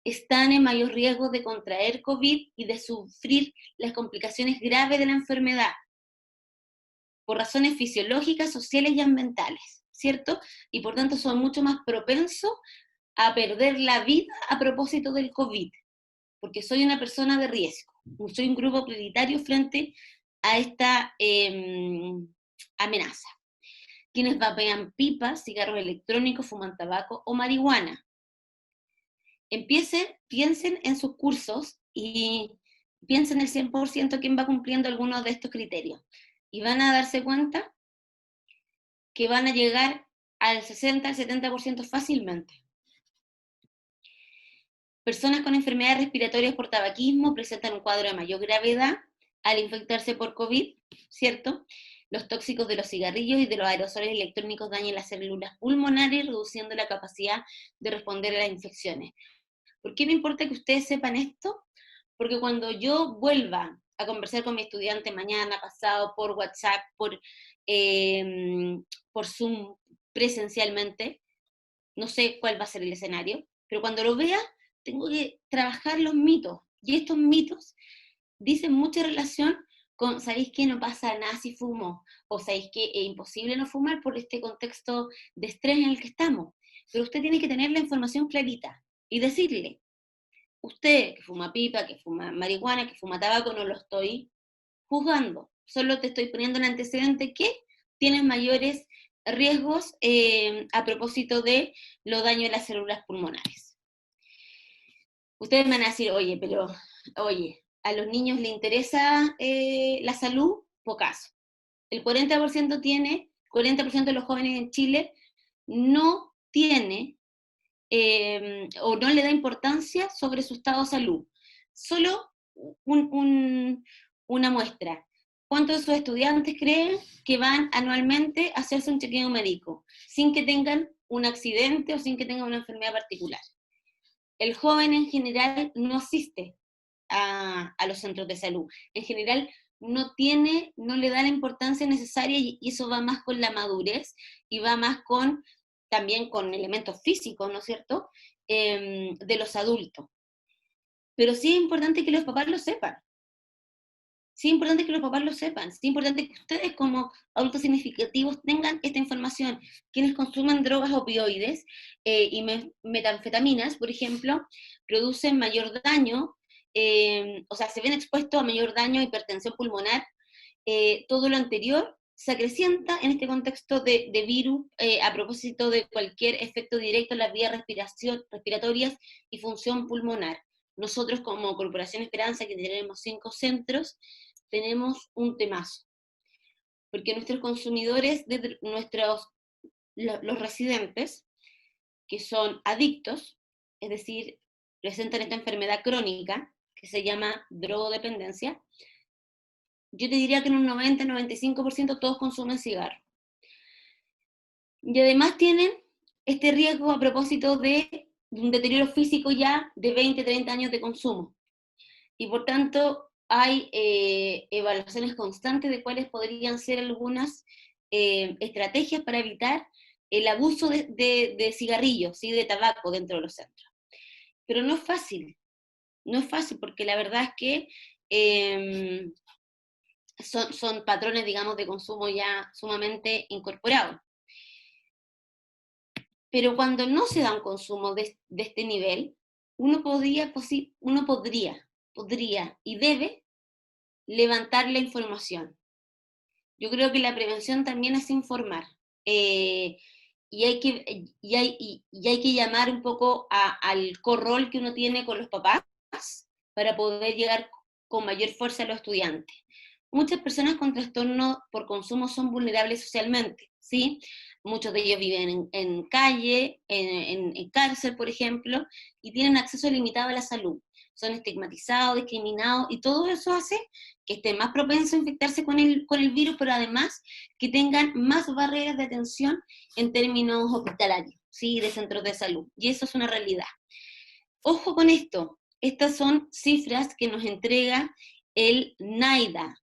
están en mayor riesgo de contraer COVID y de sufrir las complicaciones graves de la enfermedad, por razones fisiológicas, sociales y ambientales, ¿cierto? Y por tanto son mucho más propensos a perder la vida a propósito del COVID, porque soy una persona de riesgo, soy un grupo prioritario frente a esta amenaza. Quienes vapean pipas, cigarros electrónicos, fuman tabaco o marihuana. Piensen en sus cursos y piensen el 100% quién va cumpliendo algunos de estos criterios. Y van a darse cuenta que van a llegar al 60, al 70% fácilmente. Personas con enfermedades respiratorias por tabaquismo presentan un cuadro de mayor gravedad al infectarse por COVID, ¿cierto? Los tóxicos de los cigarrillos y de los aerosoles electrónicos dañan las células pulmonares, reduciendo la capacidad de responder a las infecciones. ¿Por qué me importa que ustedes sepan esto? Porque cuando yo vuelva a conversar con mi estudiante mañana, pasado, por WhatsApp, por Zoom, presencialmente, no sé cuál va a ser el escenario, pero cuando lo vea, tengo que trabajar los mitos. Y estos mitos dicen mucha relación con, ¿sabéis qué? No pasa nada si fumo, o ¿sabéis qué? Es imposible no fumar por este contexto de estrés en el que estamos. Pero usted tiene que tener la información clarita y decirle, usted que fuma pipa, que fuma marihuana, que fuma tabaco, no lo estoy juzgando, solo te estoy poniendo en antecedente que tienes mayores riesgos a propósito de los daños de las células pulmonares. Ustedes me van a decir, oye, ¿a los niños les interesa la salud? Pocaso. El 40% tiene 40% de los jóvenes en Chile no tiene o no le da importancia sobre su estado de salud. Solo una muestra. ¿Cuántos de sus estudiantes creen que van anualmente a hacerse un chequeo médico sin que tengan un accidente o sin que tengan una enfermedad particular? El joven en general no asiste a los centros de salud. En general no le da la importancia necesaria, y eso va más con la madurez y va más también con elementos físicos, ¿no es cierto?, de los adultos. Pero sí es importante que los papás lo sepan. Sí es importante que los papás lo sepan. Sí es importante que ustedes como adultos significativos tengan esta información. Quienes consumen drogas opioides y metanfetaminas, por ejemplo, producen mayor daño, o sea, se ven expuestos a mayor daño, hipertensión pulmonar. Todo lo anterior se acrecienta en este contexto de virus a propósito de cualquier efecto directo en las vías respiratorias y función pulmonar. Nosotros como Corporación Esperanza, que tenemos 5 centros, tenemos un temazo, porque nuestros consumidores, los residentes, que son adictos, es decir, presentan esta enfermedad crónica, que se llama drogodependencia, yo te diría que en un 90-95% todos consumen cigarro. Y además tienen este riesgo a propósito de un deterioro físico ya de 20-30 años de consumo. Y por tanto hay evaluaciones constantes de cuáles podrían ser algunas estrategias para evitar el abuso de cigarrillos, ¿sí?, de tabaco dentro de los centros. Pero no es fácil porque la verdad es que son patrones, digamos, de consumo ya sumamente incorporados. Pero cuando no se da un consumo de este nivel, uno podría y debe levantar la información. Yo creo que la prevención también es informar, y hay que llamar un poco al co-rol que uno tiene con los papás para poder llegar con mayor fuerza a los estudiantes. Muchas personas con trastorno por consumo son vulnerables socialmente, ¿sí? Muchos de ellos viven en calle, en cárcel, por ejemplo, y tienen acceso limitado a la salud. Son estigmatizados, discriminados, y todo eso hace que estén más propensos a infectarse con el virus, pero además que tengan más barreras de atención en términos hospitalarios, ¿sí?, de centros de salud, y eso es una realidad. Ojo con esto, estas son cifras que nos entrega el NIDA,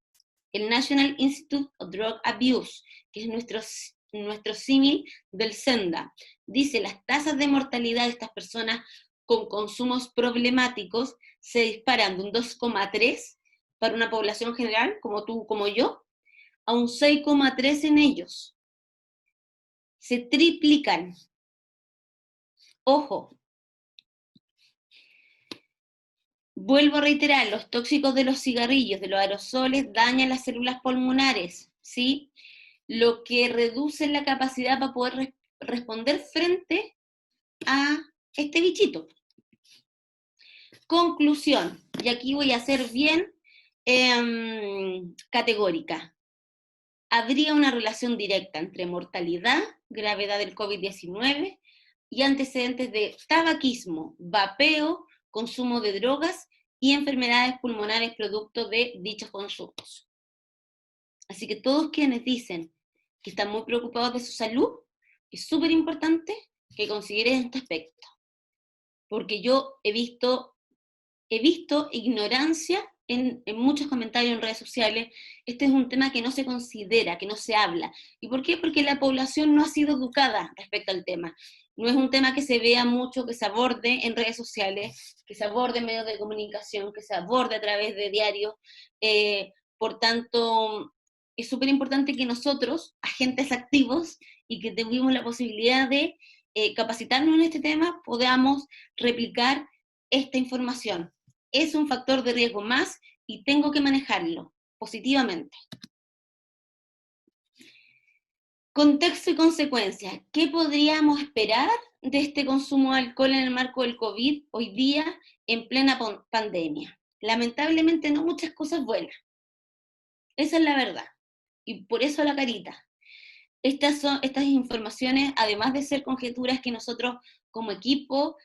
el National Institute of Drug Abuse, que es nuestro símil del SENDA. Dice, las tasas de mortalidad de estas personas con consumos problemáticos se disparan de un 2,3 para una población general, como tú, como yo, a un 6,3 en ellos. Se triplican. Ojo. Vuelvo a reiterar, los tóxicos de los cigarrillos, de los aerosoles, dañan las células pulmonares, ¿sí?, lo que reduce la capacidad para poder responder frente a este bichito. Conclusión, y aquí voy a ser bien categórica. Habría una relación directa entre mortalidad, gravedad del COVID-19 y antecedentes de tabaquismo, vapeo, consumo de drogas y enfermedades pulmonares producto de dichos consumos. Así que todos quienes dicen que están muy preocupados de su salud, es súper importante que consideren este aspecto. Porque yo he visto ignorancia en muchos comentarios en redes sociales. Este es un tema que no se considera, que no se habla. ¿Y por qué? Porque la población no ha sido educada respecto al tema. No es un tema que se vea mucho, que se aborde en redes sociales, que se aborde en medios de comunicación, que se aborde a través de diarios. Por tanto, es súper importante que nosotros, agentes activos, y que tuvimos la posibilidad de capacitarnos en este tema, podamos replicar esta información. Es un factor de riesgo más y tengo que manejarlo positivamente. Contexto y consecuencias. ¿Qué podríamos esperar de este consumo de alcohol en el marco del COVID hoy día en plena pandemia? Lamentablemente no muchas cosas buenas. Esa es la verdad. Y por eso la carita. estas informaciones, además de ser conjeturas que nosotros como equipo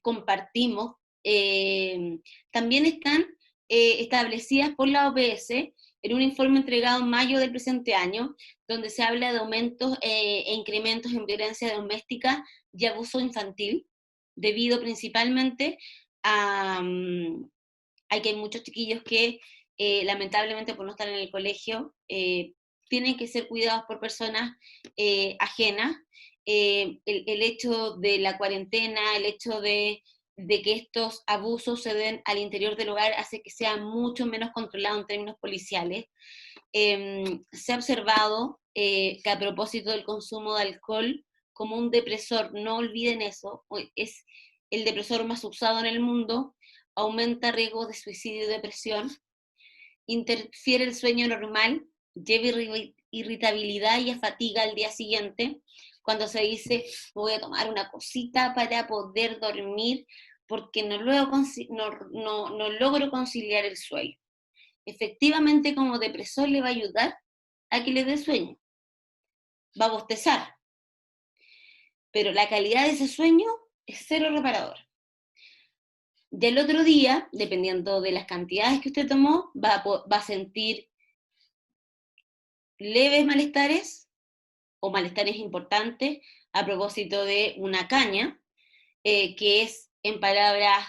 compartimos, también están establecidas por la OPS en un informe entregado en mayo del presente año, donde se habla de aumentos e incrementos en violencia doméstica y abuso infantil, debido principalmente a que hay muchos chiquillos que lamentablemente por no estar en el colegio tienen que ser cuidados por personas ajenas. El hecho de la cuarentena, el hecho de que estos abusos se den al interior del hogar hace que sea mucho menos controlado en términos policiales. Se ha observado que a propósito del consumo de alcohol como un depresor, no olviden eso, es el depresor más usado en el mundo, aumenta riesgos de suicidio y depresión, interfiere el sueño normal, lleva irritabilidad y fatiga al día siguiente, cuando se dice voy a tomar una cosita para poder dormir porque no logro conciliar el sueño. Efectivamente, como depresor le va a ayudar a que le dé sueño. Va a bostezar. Pero la calidad de ese sueño es cero reparador. Del otro día, dependiendo de las cantidades que usted tomó, va a sentir leves malestares o malestares importantes a propósito de una caña, que es en palabras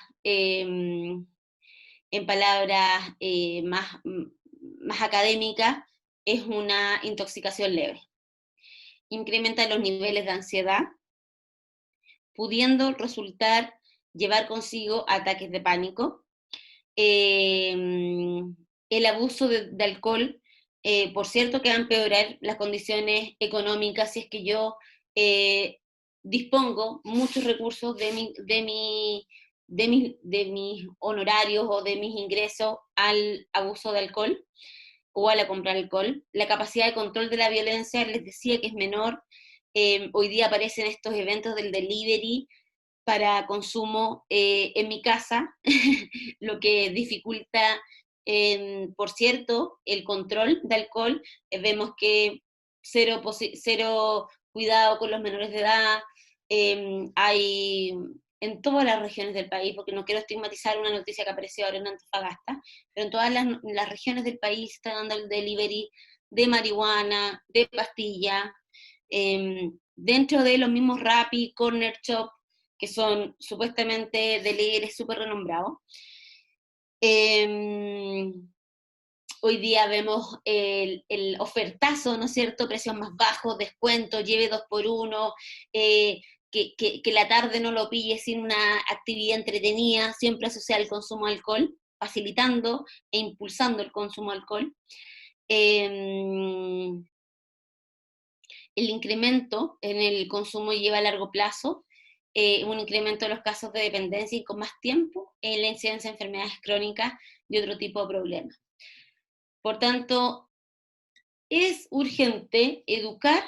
más académicas, es una intoxicación leve. Incrementa los niveles de ansiedad, pudiendo llevar consigo ataques de pánico. El abuso de alcohol, por cierto, que va a empeorar las condiciones económicas si es que yo dispongo muchos recursos de mis honorarios o de mis ingresos al abuso de alcohol o a la compra de alcohol. La capacidad de control de la violencia, les decía que es menor. Hoy día aparecen estos eventos del delivery para consumo en mi casa, lo que dificulta, por cierto, el control de alcohol. Vemos que cero cuidado con los menores de edad, hay en todas las regiones del país, porque no quiero estigmatizar una noticia que apareció ahora en Antofagasta, pero en todas las regiones del país está dando el delivery de marihuana, de pastilla, dentro de los mismos Rappi, Corner Shop, que son supuestamente deliveries súper renombrados. Hoy día vemos el ofertazo, ¿no es cierto? Precios más bajos, descuentos, lleve 2x1, que la tarde no lo pille sin una actividad entretenida, siempre asociada al consumo de alcohol, facilitando e impulsando el consumo de alcohol. El incremento en el consumo lleva a largo plazo, un incremento de los casos de dependencia y con más tiempo en la incidencia de enfermedades crónicas y otro tipo de problemas. Por tanto, es urgente educar,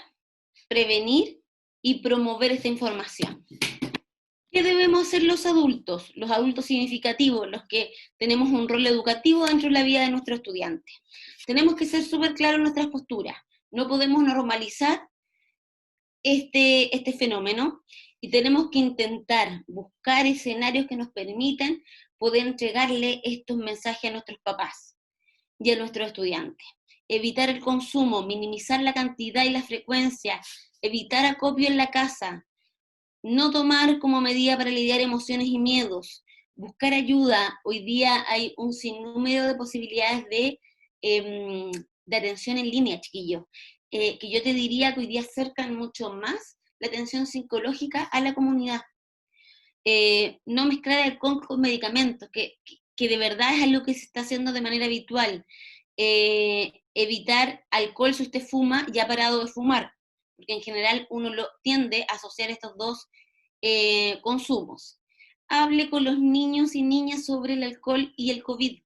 prevenir y promover esta información. ¿Qué debemos hacer los adultos significativos, los que tenemos un rol educativo dentro de la vida de nuestros estudiantes? Tenemos que ser súper claros en nuestras posturas. No podemos normalizar este fenómeno y tenemos que intentar buscar escenarios que nos permitan poder entregarle estos mensajes a nuestros papás y a nuestros estudiantes. Evitar el consumo, minimizar la cantidad y la frecuencia, evitar acopio en la casa, no tomar como medida para lidiar emociones y miedos, buscar ayuda. Hoy día hay un sinnúmero de posibilidades de atención en línea, chiquillos, que yo te diría que hoy día acercan mucho más la atención psicológica a la comunidad. No mezclar alcohol con medicamentos, que de verdad es algo que se está haciendo de manera habitual. Evitar alcohol si usted fuma y ha parado de fumar, porque en general uno tiende a asociar estos dos consumos. Hable con los niños y niñas sobre el alcohol y el COVID.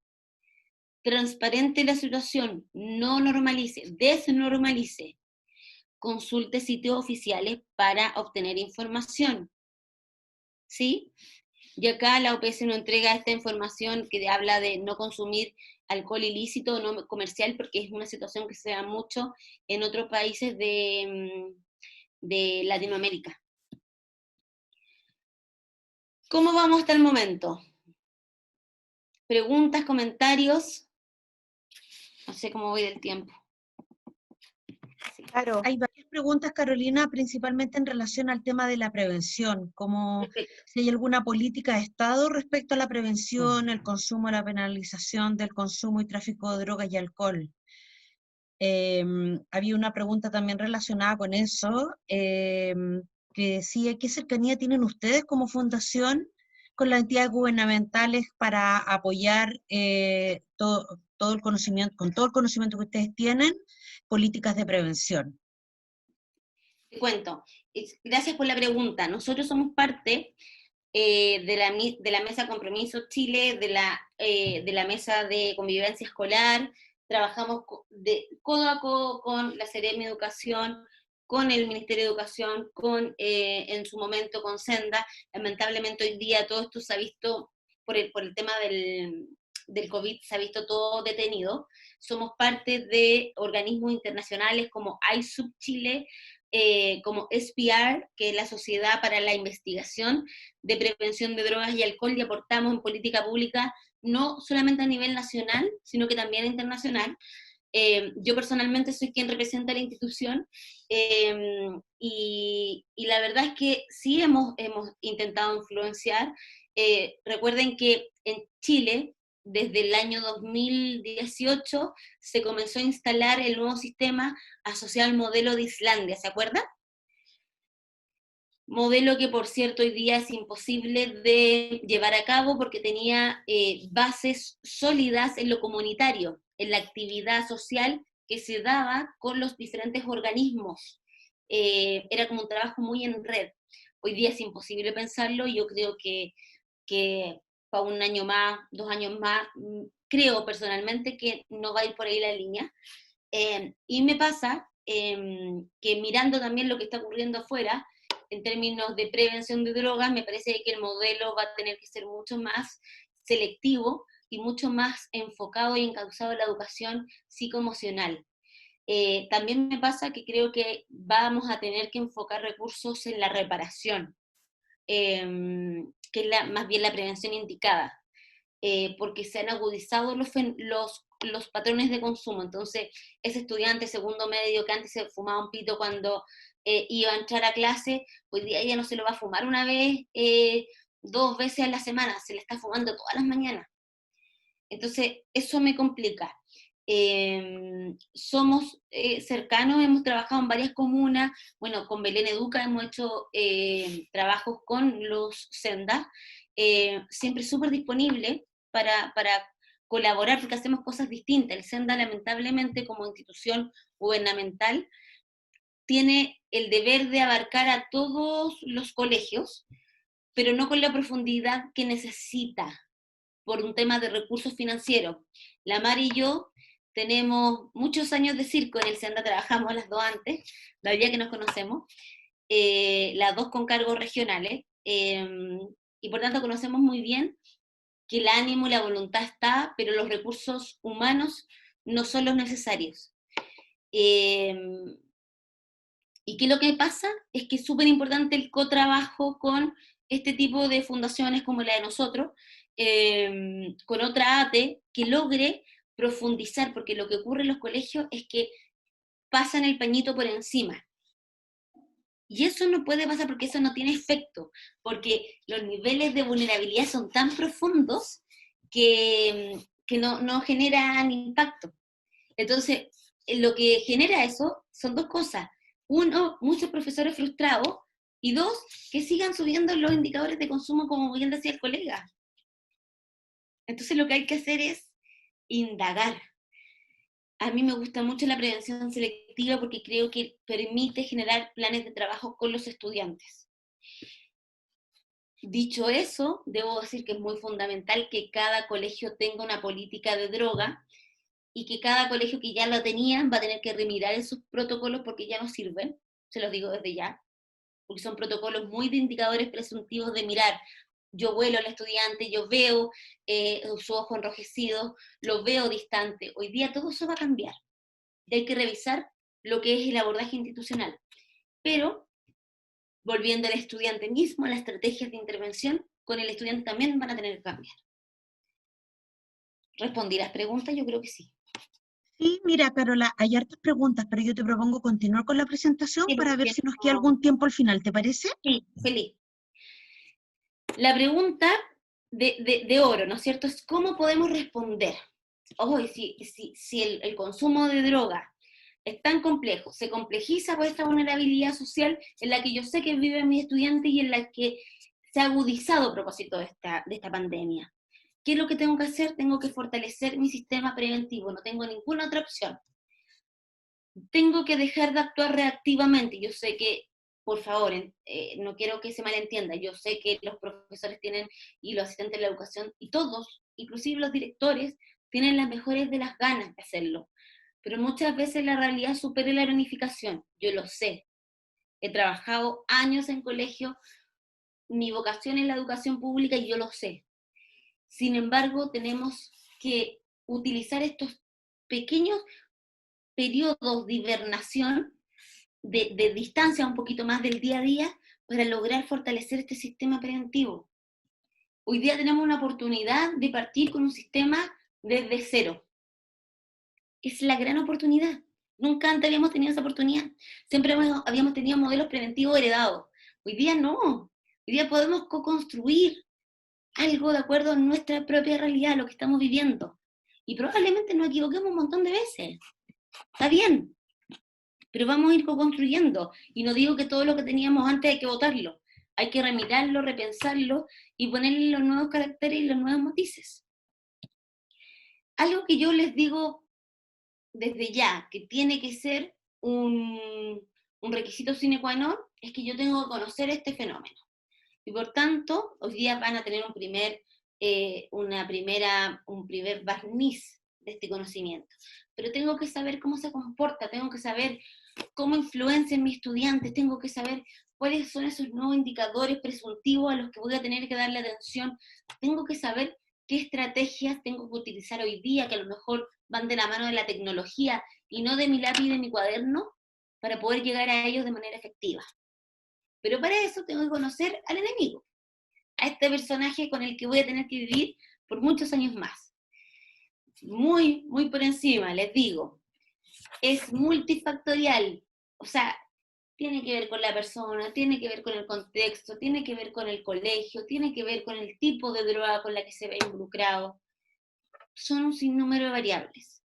Transparente la situación, no normalice, desnormalice. Consulte sitios oficiales para obtener información. ¿Sí? Y acá la OPS nos entrega esta información que habla de no consumir alcohol ilícito no comercial, porque es una situación que se da mucho en otros países de Latinoamérica. ¿Cómo vamos hasta el momento? Preguntas, comentarios. No sé cómo voy del tiempo. Claro. Hay varias preguntas, Carolina, principalmente en relación al tema de la prevención, como Perfecto. si hay alguna política de Estado respecto a la prevención, el consumo, la penalización del consumo y tráfico de drogas y alcohol. Había una pregunta también relacionada con eso, que decía, ¿qué cercanía tienen ustedes como fundación con las entidades gubernamentales para apoyar todo el conocimiento, con todo el conocimiento que ustedes tienen, políticas de prevención? Te cuento. Gracias por la pregunta. Nosotros somos parte de la Mesa Compromiso Chile, de la Mesa de Convivencia Escolar. Trabajamos codo a codo con la Seremi de Educación, con el Ministerio de Educación, en su momento con Senda. Lamentablemente hoy día todo esto se ha visto, por el tema del COVID, se ha visto todo detenido. Somos parte de organismos internacionales como ISUB Chile, como SPR, que es la Sociedad para la Investigación de Prevención de Drogas y Alcohol, y aportamos en política pública no solamente a nivel nacional, sino que también internacional. Yo personalmente soy quien representa la institución, y la verdad es que sí hemos intentado influenciar. Recuerden que en Chile, desde el año 2018, se comenzó a instalar el nuevo sistema asociado al modelo de Islandia, ¿se acuerdan? Modelo que, por cierto, hoy día es imposible de llevar a cabo porque tenía bases sólidas en lo comunitario, en la actividad social que se daba con los diferentes organismos. Era como un trabajo muy en red. Hoy día es imposible pensarlo, y yo creo que para un año más, 2 años más, creo personalmente que no va a ir por ahí la línea. Y me pasa que mirando también lo que está ocurriendo afuera, en términos de prevención de drogas, me parece que el modelo va a tener que ser mucho más selectivo y mucho más enfocado y encauzado en la educación psicoemocional. También me pasa que creo que vamos a tener que enfocar recursos en la reparación, que es más bien la prevención indicada, porque se han agudizado los patrones de consumo. Entonces, ese estudiante segundo medio que antes se fumaba un pito cuando iba a entrar a clase, hoy día ya no se lo va a fumar una vez, 2 veces a la semana, se le está fumando todas las mañanas. Entonces, eso me complica. Somos cercanos, hemos trabajado en varias comunas, bueno, con Belén Educa hemos hecho trabajos con los Senda, siempre súper disponible para colaborar, porque hacemos cosas distintas. El Senda, lamentablemente, como institución gubernamental, tiene el deber de abarcar a todos los colegios, pero no con la profundidad que necesita, por un tema de recursos financieros. La Mar y yo tenemos muchos años de circo en el Senda, trabajamos las dos antes, la día que nos conocemos, las dos con cargos regionales, y por tanto conocemos muy bien que el ánimo y la voluntad está, pero los recursos humanos no son los necesarios. ¿Y qué es lo que pasa? Es que es súper importante el cotrabajo con este tipo de fundaciones como la de nosotros, con otra ATE, que logre profundizar, porque lo que ocurre en los colegios es que pasan el pañito por encima. Y eso no puede pasar porque eso no tiene efecto, porque los niveles de vulnerabilidad son tan profundos que no generan impacto. Entonces, lo que genera eso son dos cosas. Uno, muchos profesores frustrados, y dos, que sigan subiendo los indicadores de consumo, como bien decía el colega. Entonces lo que hay que hacer es indagar. A mí me gusta mucho la prevención selectiva porque creo que permite generar planes de trabajo con los estudiantes. Dicho eso, debo decir que es muy fundamental que cada colegio tenga una política de droga, y que cada colegio que ya lo tenía va a tener que remirar esos protocolos porque ya no sirven, se los digo desde ya, porque son protocolos muy de indicadores presuntivos de mirar yo vuelo al estudiante, yo veo su ojo enrojecido, lo veo distante. Hoy día todo eso va a cambiar. Y hay que revisar lo que es el abordaje institucional. Pero, volviendo al estudiante mismo, las estrategias de intervención con el estudiante también van a tener que cambiar. ¿Respondí las preguntas? Yo creo que sí. Sí, mira, Carola, hay hartas preguntas, pero yo te propongo continuar con la presentación Sí, para ver porque si nos queda algún tiempo al final, ¿te parece? sí, feliz. La pregunta de oro, ¿no es cierto?, es cómo podemos responder. Ojo, si el consumo de droga es tan complejo, se complejiza por esta vulnerabilidad social en la que yo sé que viven mis estudiantes y en la que se ha agudizado a propósito de esta pandemia. ¿Qué es lo que tengo que hacer? Tengo que fortalecer mi sistema preventivo, no tengo ninguna otra opción. Tengo que dejar de actuar reactivamente. Yo sé que, por favor, no quiero que se malentienda, yo sé que los profesores tienen, y los asistentes de la educación, y todos, inclusive los directores, tienen las mejores de las ganas de hacerlo. Pero muchas veces la realidad supera la planificación, yo lo sé. He trabajado años en colegio, mi vocación es la educación pública y yo lo sé. Sin embargo, tenemos que utilizar estos pequeños periodos de hibernación, de distancia un poquito más del día a día, para lograr fortalecer este sistema preventivo. Hoy día tenemos una oportunidad de partir con un sistema desde cero. Es la gran oportunidad. Nunca antes habíamos tenido esa oportunidad. Siempre habíamos tenido modelos preventivos heredados. Hoy día no. Hoy día podemos co-construir algo de acuerdo a nuestra propia realidad, lo que estamos viviendo. Y probablemente nos equivoquemos un montón de veces. Está bien. Pero vamos a ir co-construyendo. Y no digo que todo lo que teníamos antes hay que botarlo. Hay que remirarlo, repensarlo y ponerle los nuevos caracteres y los nuevos matices. Algo que yo les digo desde ya, que tiene que ser un requisito sine qua non, es que yo tengo que conocer este fenómeno. Y por tanto, hoy día van a tener un primer barniz de este conocimiento. Pero tengo que saber cómo se comporta, tengo que saber cómo influencia en mis estudiantes, tengo que saber cuáles son esos nuevos indicadores presuntivos a los que voy a tener que darle atención, tengo que saber qué estrategias tengo que utilizar hoy día, que a lo mejor van de la mano de la tecnología y no de mi lápiz y de mi cuaderno, para poder llegar a ellos de manera efectiva. Pero para eso tengo que conocer al enemigo, a este personaje con el que voy a tener que vivir por muchos años más. Muy, muy por encima, les digo, es multifactorial, o sea, tiene que ver con la persona, tiene que ver con el contexto, tiene que ver con el colegio, tiene que ver con el tipo de droga con la que se ve involucrado. Son un sinnúmero de variables.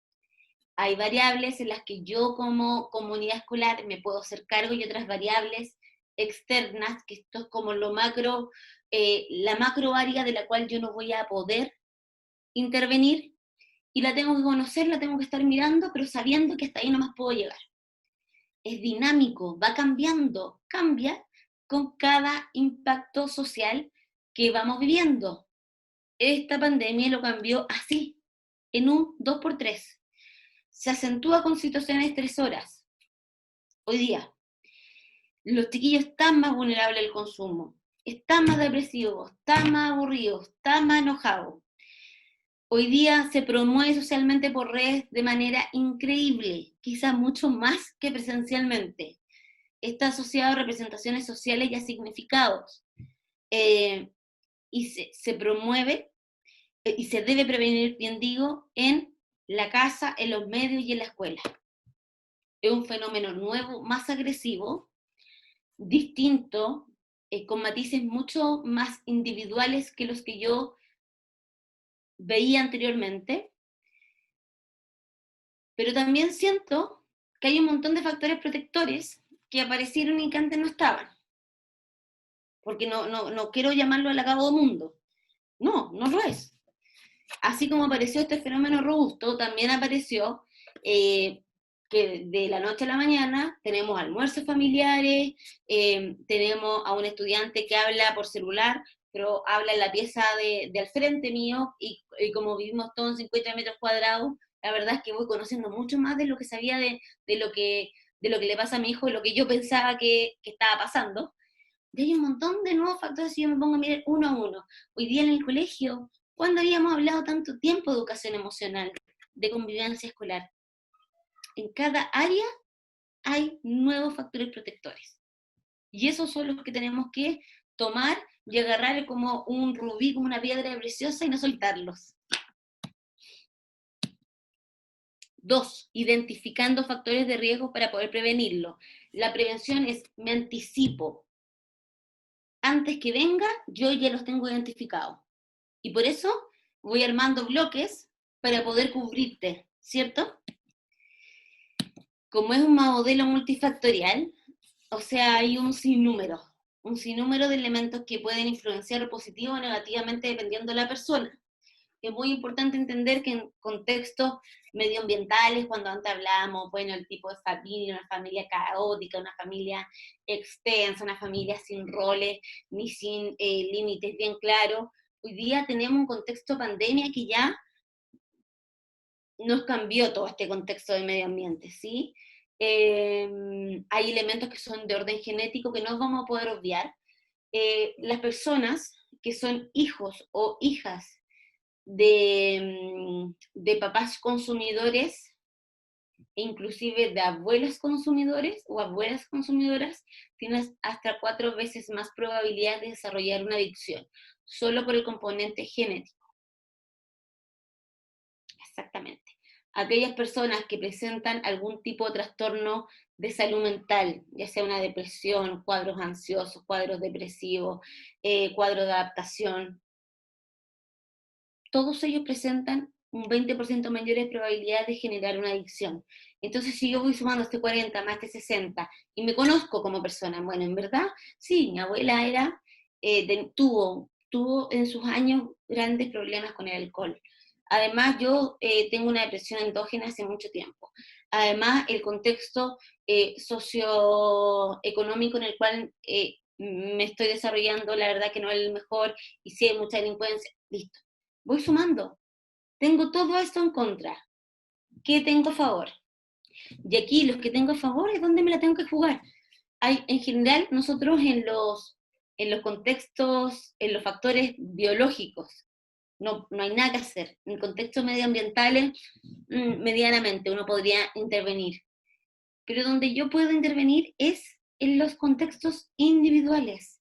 Hay variables en las que yo como comunidad escolar me puedo hacer cargo y otras variables externas, que esto es como lo macro, la macro área de la cual yo no voy a poder intervenir, y la tengo que conocer, la tengo que estar mirando, pero sabiendo que hasta ahí no más puedo llegar. Es dinámico, va cambiando, cambia con cada impacto social que vamos viviendo. Esta pandemia lo cambió así, en un 2x3. Se acentúa con situaciones estresoras. Hoy día, los chiquillos están más vulnerables al consumo, están más depresivos, están más aburridos, están más enojados. Hoy día se promueve socialmente por redes de manera increíble, quizás mucho más que presencialmente. Está asociado a representaciones sociales y a significados. Y se promueve y se debe prevenir, bien digo, en la casa, en los medios y en la escuela. Es un fenómeno nuevo, más agresivo, distinto, con matices mucho más individuales que los que yo veía anteriormente, pero también siento que hay un montón de factores protectores que aparecieron y que antes no estaban, porque no quiero llamarlo al acabo del mundo, no lo es. Así como apareció este fenómeno robusto, también apareció que de la noche a la mañana tenemos almuerzos familiares, tenemos a un estudiante que habla por celular, pero habla en la pieza de al frente mío, y como vivimos todos en 50 metros cuadrados, la verdad es que voy conociendo mucho más de lo que sabía de lo que le pasa a mi hijo, de lo que yo pensaba que estaba pasando. Y hay un montón de nuevos factores si yo me pongo a mirar uno a uno. Hoy día en el colegio, ¿cuándo habíamos hablado tanto tiempo de educación emocional, de convivencia escolar? En cada área hay nuevos factores protectores. Y esos son los que tenemos que tomar y agarrar como un rubí, como una piedra preciosa y no soltarlos. 2, identificando factores de riesgo para poder prevenirlo. La prevención es, me anticipo. Antes que venga, yo ya los tengo identificados. Y por eso voy armando bloques para poder cubrirte, ¿cierto? Como es un modelo multifactorial, o sea, hay un sinnúmero de elementos que pueden influenciar positivo o negativamente dependiendo de la persona. Es muy importante entender que en contextos medioambientales, cuando antes hablábamos, bueno, el tipo de familia, una familia caótica, una familia extensa, una familia sin roles, ni sin límites bien claros, hoy día tenemos un contexto pandemia que ya nos cambió todo este contexto de medio ambiente, ¿sí? Hay elementos que son de orden genético que no vamos a poder obviar. Las personas que son hijos o hijas de papás consumidores, e inclusive de abuelos consumidores o abuelas consumidoras, tienes hasta 4 veces más probabilidad de desarrollar una adicción, solo por el componente genético. Exactamente. Aquellas personas que presentan algún tipo de trastorno de salud mental, ya sea una depresión, cuadros ansiosos, cuadros depresivos, cuadros de adaptación, todos ellos presentan un 20% mayores probabilidades de generar una adicción. Entonces, si yo voy sumando este 40 más este 60, y me conozco como persona, bueno, en verdad, sí, mi abuela era, tuvo en sus años grandes problemas con el alcohol. Además, yo tengo una depresión endógena hace mucho tiempo. Además, el contexto socioeconómico en el cual me estoy desarrollando, la verdad que no es el mejor, y si hay mucha delincuencia, listo. Voy sumando. Tengo todo esto en contra. ¿Qué tengo a favor? Y aquí los que tengo a favor es donde me la tengo que jugar. En general, nosotros en los contextos, en los factores biológicos, no hay nada que hacer. En contextos medioambientales, medianamente uno podría intervenir. Pero donde yo puedo intervenir es en los contextos individuales.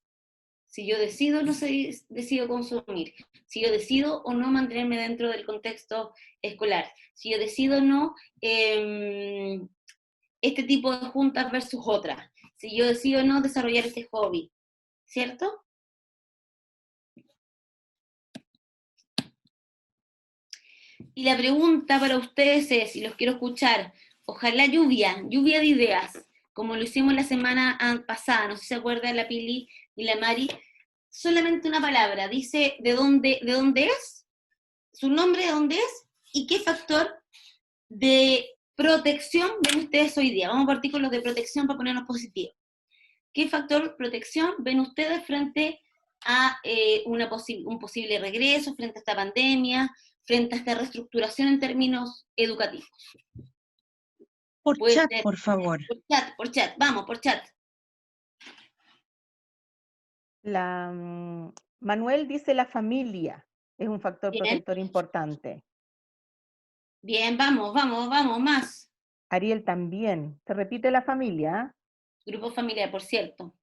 Si yo decido o no decido consumir, si yo decido o no mantenerme dentro del contexto escolar, si yo decido o no este tipo de juntas versus otras, si yo decido o no desarrollar este hobby, ¿cierto? Y la pregunta para ustedes es, y los quiero escuchar, ojalá lluvia de ideas, como lo hicimos la semana pasada, no sé si se acuerdan la Pili y la Mari, solamente una palabra, dice de dónde es, su nombre de dónde es, y qué factor de protección ven ustedes hoy día. Vamos a partir con los de protección para ponernos positivos. ¿Qué factor de protección ven ustedes frente a un posible regreso, frente a esta pandemia, frente a esta reestructuración en términos educativos? Por chat, por favor. Por chat, vamos, por chat. Manuel dice la familia es un factor protector importante. Bien, vamos, más. Ariel también. Se repite la familia. Grupo familiar, por cierto.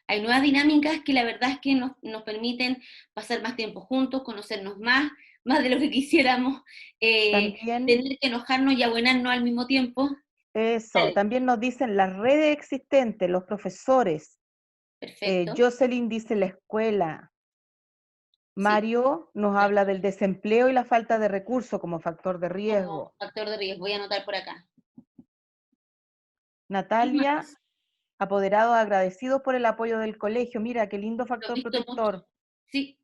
Hay nuevas dinámicas que la verdad es que nos permiten pasar más tiempo juntos, conocernos más de lo que quisiéramos, tener que enojarnos y abuenarnos al mismo tiempo. Eso, dale. También nos dicen las redes existentes, los profesores. Perfecto. Jocelyn dice la escuela. Mario nos habla del desempleo y la falta de recursos como factor de riesgo. Factor de riesgo, voy a anotar por acá. Natalia, apoderados agradecidos por el apoyo del colegio. Mira, qué lindo factor protector. Mucho. Sí.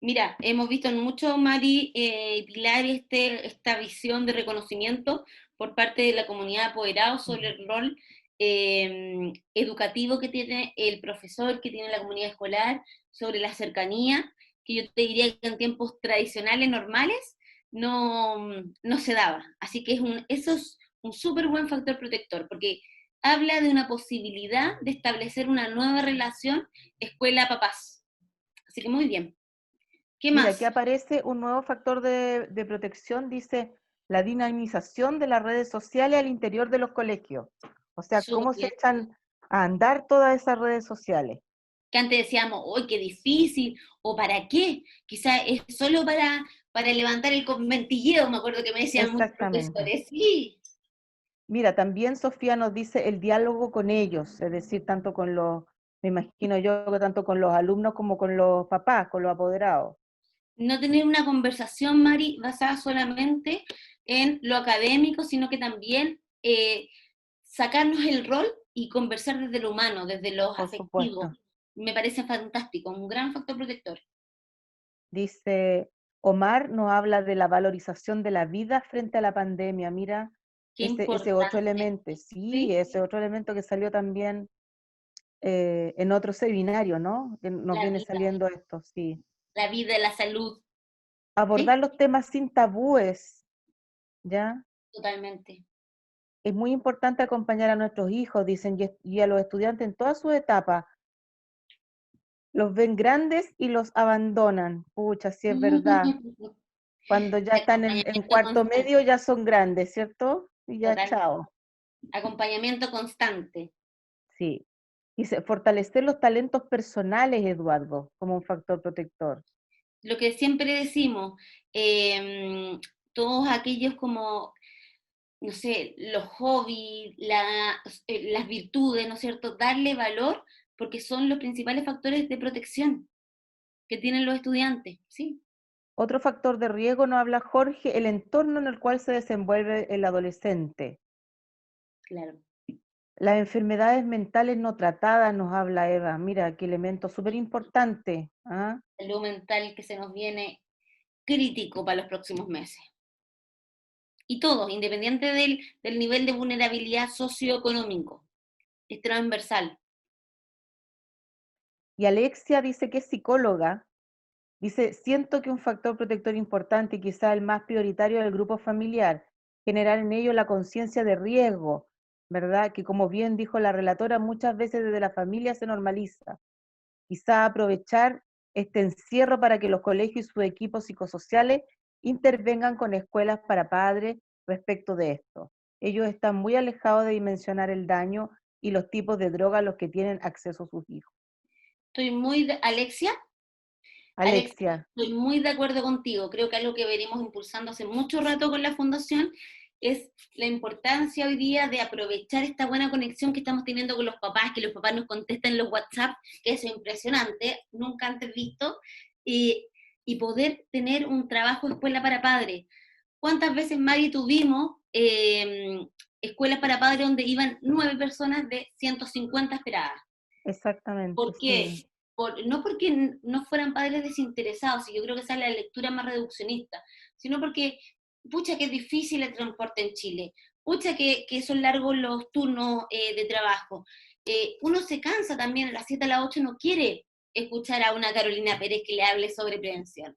Mira, hemos visto en mucho, Mari y Pilar, esta visión de reconocimiento por parte de la comunidad de apoderados sobre el rol educativo que tiene el profesor, que tiene la comunidad escolar, sobre la cercanía, que yo te diría que en tiempos tradicionales, normales, no se daba. Así que eso es un súper buen factor protector, porque habla de una posibilidad de establecer una nueva relación escuela-papás. Así que muy bien. ¿Qué Mira, aquí más? aparece un nuevo factor de protección, dice la dinamización de las redes sociales al interior de los colegios. O sea, Súper cómo se bien. echan a andar todas esas redes sociales. Que antes decíamos, ¡uy, qué difícil! ¿O para qué? Quizá es solo para levantar el conventilleo, me acuerdo que me decían muchos Exactamente. profesores. Sí, Mira, también Sofía nos dice el diálogo con ellos, es decir, tanto con los, me imagino yo, que tanto con los alumnos como con los papás, con los apoderados. no tener una conversación, Mari, basada solamente en lo académico, sino que también sacarnos el rol y conversar desde lo humano, desde lo Por afectivo. supuesto. Me parece fantástico, un gran factor protector. Dice, Omar nos habla de la valorización de la vida frente a la pandemia. Mira, Qué ese otro importante. elemento, sí, ¿Sí? ese otro elemento que salió también en otro seminario, ¿no? Que nos La viene vida, saliendo esto, sí. la vida, la salud. Abordar ¿Sí? los temas sin tabúes, ¿ya? Totalmente. Es muy importante acompañar a nuestros hijos, dicen, y a los estudiantes en todas sus etapas. Los ven grandes y los abandonan. Pucha, sí es verdad. Cuando ya están en Acompañamiento cuarto medio constante, ya son grandes, ¿cierto? Y ya, totalmente. chao. Acompañamiento constante. Sí. Y fortalecer los talentos personales, Eduardo, como un factor protector. Lo que siempre decimos, eh, todos aquellos como, no sé, los hobbies, las virtudes, ¿no es cierto? Darle valor porque son los principales factores de protección que tienen los estudiantes, ¿sí? Otro factor de riesgo, nos habla Jorge, el entorno en el cual se desenvuelve el adolescente. Claro. Las enfermedades mentales no tratadas, nos habla Eva. Mira, qué elemento súper importante. ¿Ah? Salud mental que se nos viene crítico para los próximos meses. Y todos, independiente del nivel de vulnerabilidad socioeconómico, es transversal. Y Alexia dice que es psicóloga. Dice, siento que un factor protector importante y quizá el más prioritario del grupo familiar, generar en ello la conciencia de riesgo, ¿verdad? Que como bien dijo la relatora, muchas veces desde la familia se normaliza. Quizá aprovechar este encierro para que los colegios y sus equipos psicosociales intervengan con escuelas para padres respecto de esto. Ellos están muy alejados de dimensionar el daño y los tipos de droga a los que tienen acceso sus hijos. Estoy muy, Alexia, Alex, Alexia, estoy muy de acuerdo contigo. Creo que algo que venimos impulsando hace mucho rato con la Fundación es la importancia hoy día de aprovechar esta buena conexión que estamos teniendo con los papás, que los papás nos contestan en los WhatsApp, que eso es impresionante, nunca antes visto, y poder tener un trabajo de escuela para padres. ¿Cuántas veces, Mari, tuvimos escuelas para padres donde iban 9 personas de 150 esperadas? exactamente, ¿Por sí. qué? No porque no fueran padres desinteresados, y yo creo que esa es la lectura más reduccionista, sino porque, pucha, que es difícil el transporte en Chile, pucha, que son largos los turnos de trabajo. Uno se cansa también, a las 7 a las 8 no quiere escuchar a una Carolina Pérez que le hable sobre prevención.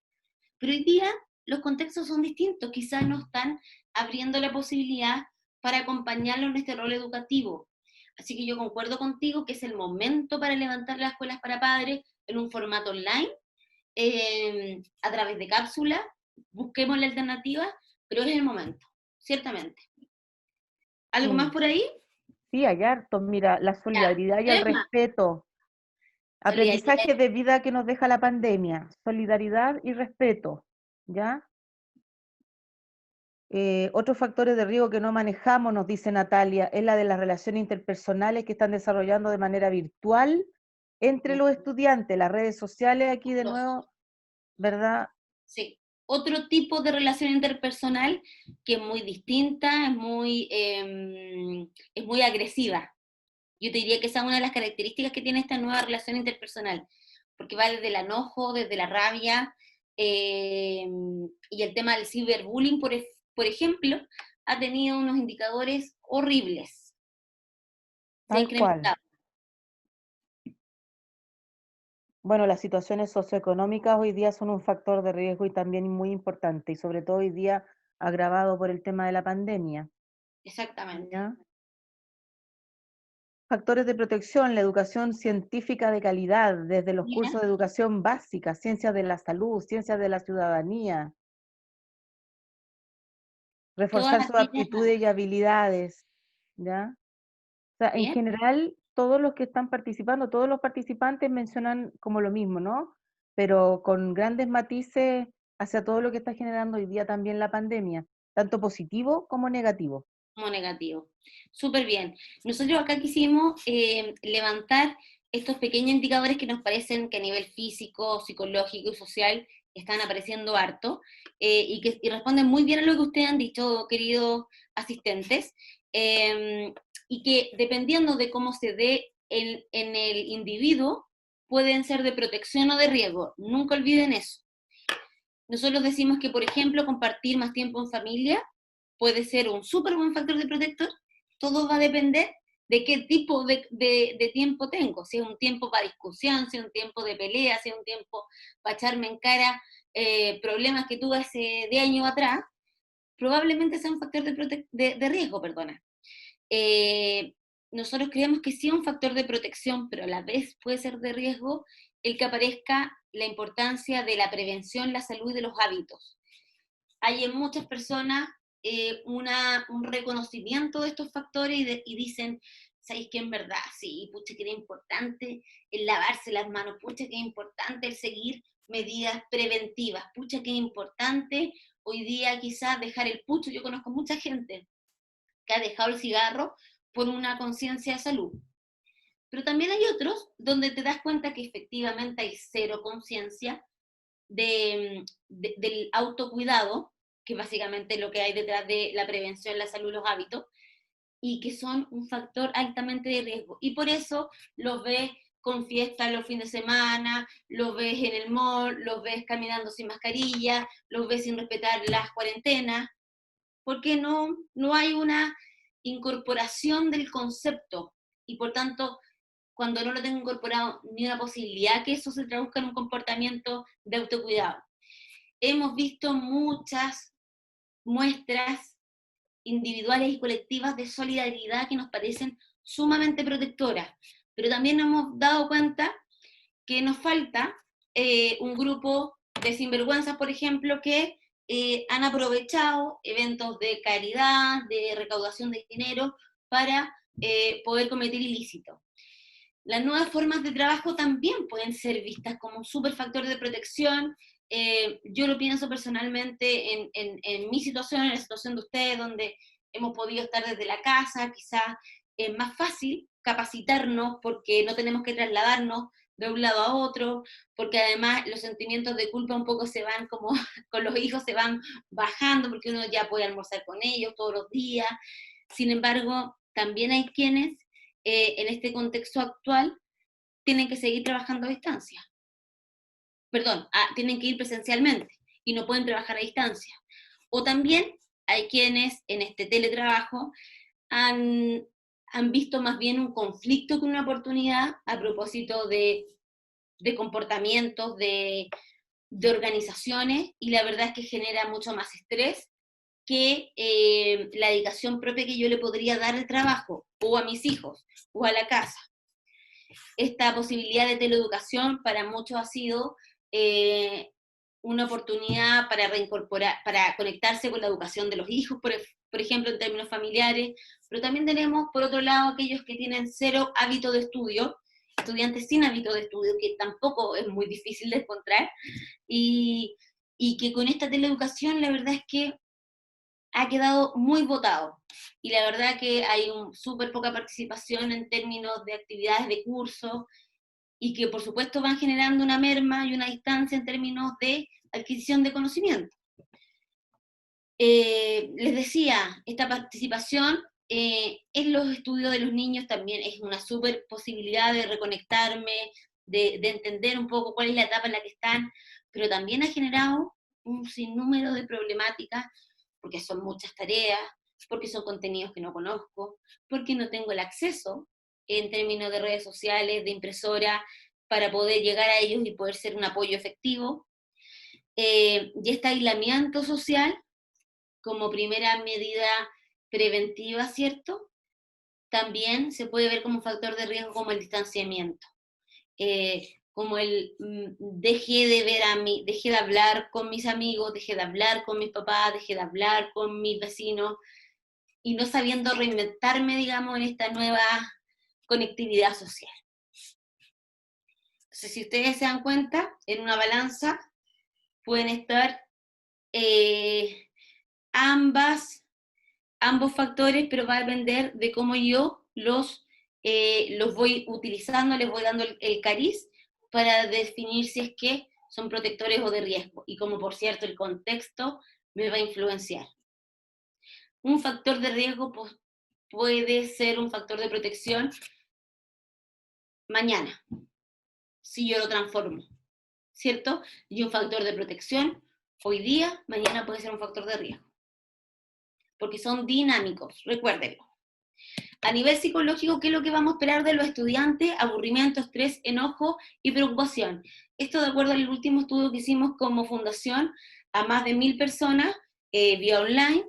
Pero hoy día los contextos son distintos, quizás no están abriendo la posibilidad para acompañarlo en este rol educativo. Así que yo concuerdo contigo que es el momento para levantar las escuelas para padres en un formato online, a través de cápsulas, busquemos la alternativa, pero es el momento, ciertamente. ¿Algo más Sí, por ahí? sí, hay harto. Mira, la Ya, solidaridad y el tres más. respeto. Solidaridad. Aprendizaje de vida que nos deja la pandemia. Solidaridad y respeto. ¿Ya? Otros factores de riesgo que no manejamos, nos dice Natalia, es la de las relaciones interpersonales que están desarrollando de manera virtual entre los estudiantes. Las redes sociales, aquí de nuevo, ¿verdad? Sí. Otro tipo de relación interpersonal que es muy distinta, es muy agresiva. Yo te diría que esa es una de las características que tiene esta nueva relación interpersonal, porque va desde el enojo, desde la rabia, y el tema del ciberbullying, por ejemplo, ha tenido unos indicadores horribles. Se ha Tal cual. incrementado. Bueno, las situaciones socioeconómicas hoy día son un factor de riesgo y también muy importante, y sobre todo hoy día agravado por el tema de la pandemia. Exactamente. ¿Ya? factores de protección, la educación científica de calidad, desde los Mira, cursos de educación básica, ciencias de la salud, ciencias de la ciudadanía, todas reforzar sus aquellas, aptitudes y habilidades, ¿ya? O sea, en bien, general, todos los que están participando, todos los participantes mencionan como lo mismo, ¿no? Pero con grandes matices hacia todo lo que está generando hoy día también la pandemia, tanto positivo como negativo. como negativo. Súper bien. Nosotros acá quisimos levantar estos pequeños indicadores que nos parecen que a nivel físico, psicológico y social están apareciendo harto, y responden muy bien a lo que ustedes han dicho, queridos asistentes, y que dependiendo de cómo se dé en el individuo, pueden ser de protección o de riesgo. Nunca olviden eso. Nosotros decimos que, por ejemplo, compartir más tiempo en familia puede ser un súper buen factor de protector. Todo va a depender de qué tipo de tiempo tengo. Si es un tiempo para discusión, si es un tiempo de pelea, si es un tiempo para echarme en cara problemas que tuve hace 10 años atrás, probablemente sea un factor de riesgo, perdona. Eh, Nosotros creemos que sí es un factor de protección, pero a la vez puede ser de riesgo el que aparezca la importancia de la prevención, la salud y de los hábitos. Hay en muchas personas un reconocimiento de estos factores y dicen, ¿sabéis que en verdad? Sí, pucha, que era importante el lavarse las manos, pucha, que es importante el seguir medidas preventivas, pucha, que es importante hoy día quizás dejar el pucho. Yo conozco mucha gente que ha dejado el cigarro por una conciencia de salud. Pero también hay otros donde te das cuenta que efectivamente hay cero conciencia del autocuidado, que básicamente es lo que hay detrás de la prevención, la salud y los hábitos, y que son un factor altamente de riesgo. Y por eso los ves con fiestas los fines de semana, los ves en el mall, los ves caminando sin mascarilla, los ves sin respetar las cuarentenas, porque no hay una incorporación del concepto, y por tanto, cuando no lo tengo incorporado, ni una posibilidad que eso se traduzca en un comportamiento de autocuidado. Hemos visto muchas muestras individuales y colectivas de solidaridad que nos parecen sumamente protectoras, pero también nos hemos dado cuenta que nos falta un grupo de sinvergüenzas, por ejemplo, que han aprovechado eventos de caridad, de recaudación de dinero, para poder cometer ilícitos. Las nuevas formas de trabajo también pueden ser vistas como un súper factor de protección. Yo lo pienso personalmente en mi situación, en la situación de ustedes, donde hemos podido estar desde la casa. Quizás es más fácil capacitarnos porque no tenemos que trasladarnos de un lado a otro, porque además los sentimientos de culpa un poco se van como, con los hijos se van bajando, porque uno ya puede almorzar con ellos todos los días. Sin embargo, también hay quienes en este contexto actual tienen que seguir trabajando a distancia. Perdón, tienen que ir presencialmente y no pueden trabajar a distancia. O también hay quienes en este teletrabajo han visto más bien un conflicto que una oportunidad a propósito de comportamientos, de organizaciones, y la verdad es que genera mucho más estrés que la dedicación propia que yo le podría dar al trabajo, o a mis hijos, o a la casa. Esta posibilidad de teleeducación para muchos ha sido una oportunidad para reincorporar, para conectarse con la educación de los hijos, por ejemplo, en términos familiares, pero también tenemos, por otro lado, aquellos que tienen cero hábito de estudio, estudiantes sin hábito de estudio, que tampoco es muy difícil de encontrar, y que con esta teleeducación la verdad es que ha quedado muy votado. Y la verdad que hay súper poca participación en términos de actividades de curso, y que por supuesto van generando una merma y una distancia en términos de adquisición de conocimiento. Les decía, esta participación en los estudios de los niños también es una súper posibilidad de reconectarme, de entender un poco cuál es la etapa en la que están, pero también ha generado un sinnúmero de problemáticas, porque son muchas tareas, porque son contenidos que no conozco, porque no tengo el acceso en términos de redes sociales, de impresora, para poder llegar a ellos y poder ser un apoyo efectivo. Y este aislamiento social como primera medida preventiva, ¿cierto? también se puede ver como un factor de riesgo como el distanciamiento, como el dejé de hablar con mis amigos, dejé de hablar con mis papás, dejé de hablar con mis vecinos, y no sabiendo reinventarme, digamos, en esta nueva conectividad social. Entonces, si ustedes se dan cuenta, en una balanza pueden estar ambos factores, pero va a depender de cómo yo los voy utilizando, les voy dando el cariz para definir si es que son protectores o de riesgo, y como por cierto el contexto me va a influenciar. Un factor de riesgo pues, puede ser un factor de protección mañana, si yo lo transformo, ¿cierto? Y un factor de protección hoy día, mañana puede ser un factor de riesgo, porque son dinámicos, recuérdenlo. A nivel psicológico, ¿qué es lo que vamos a esperar de los estudiantes? Aburrimiento, estrés, enojo y preocupación. Esto de acuerdo al último estudio que hicimos como fundación a más de 1000 personas vía online,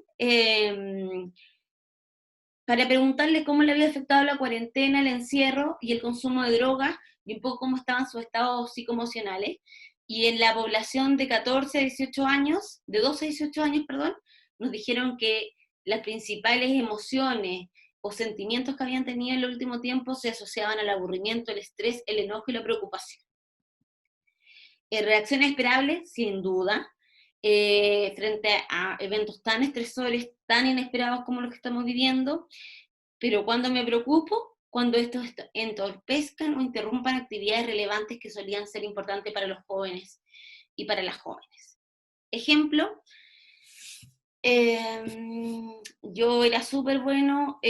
para preguntarle cómo le había afectado la cuarentena, el encierro y el consumo de drogas, y un poco cómo estaban sus estados psicoemocionales. Y en la población de 14 a 18 años, de 12 a 18 años, perdón, nos dijeron que las principales emociones o sentimientos que habían tenido en el último tiempo se asociaban al aburrimiento, el estrés, el enojo y la preocupación. Reacciones esperables, sin duda, frente a eventos tan estresores, tan inesperados como los que estamos viviendo, pero cuando me preocupo, cuando estos entorpezcan o interrumpan actividades relevantes que solían ser importantes para los jóvenes y para las jóvenes. Ejemplo, yo era súper bueno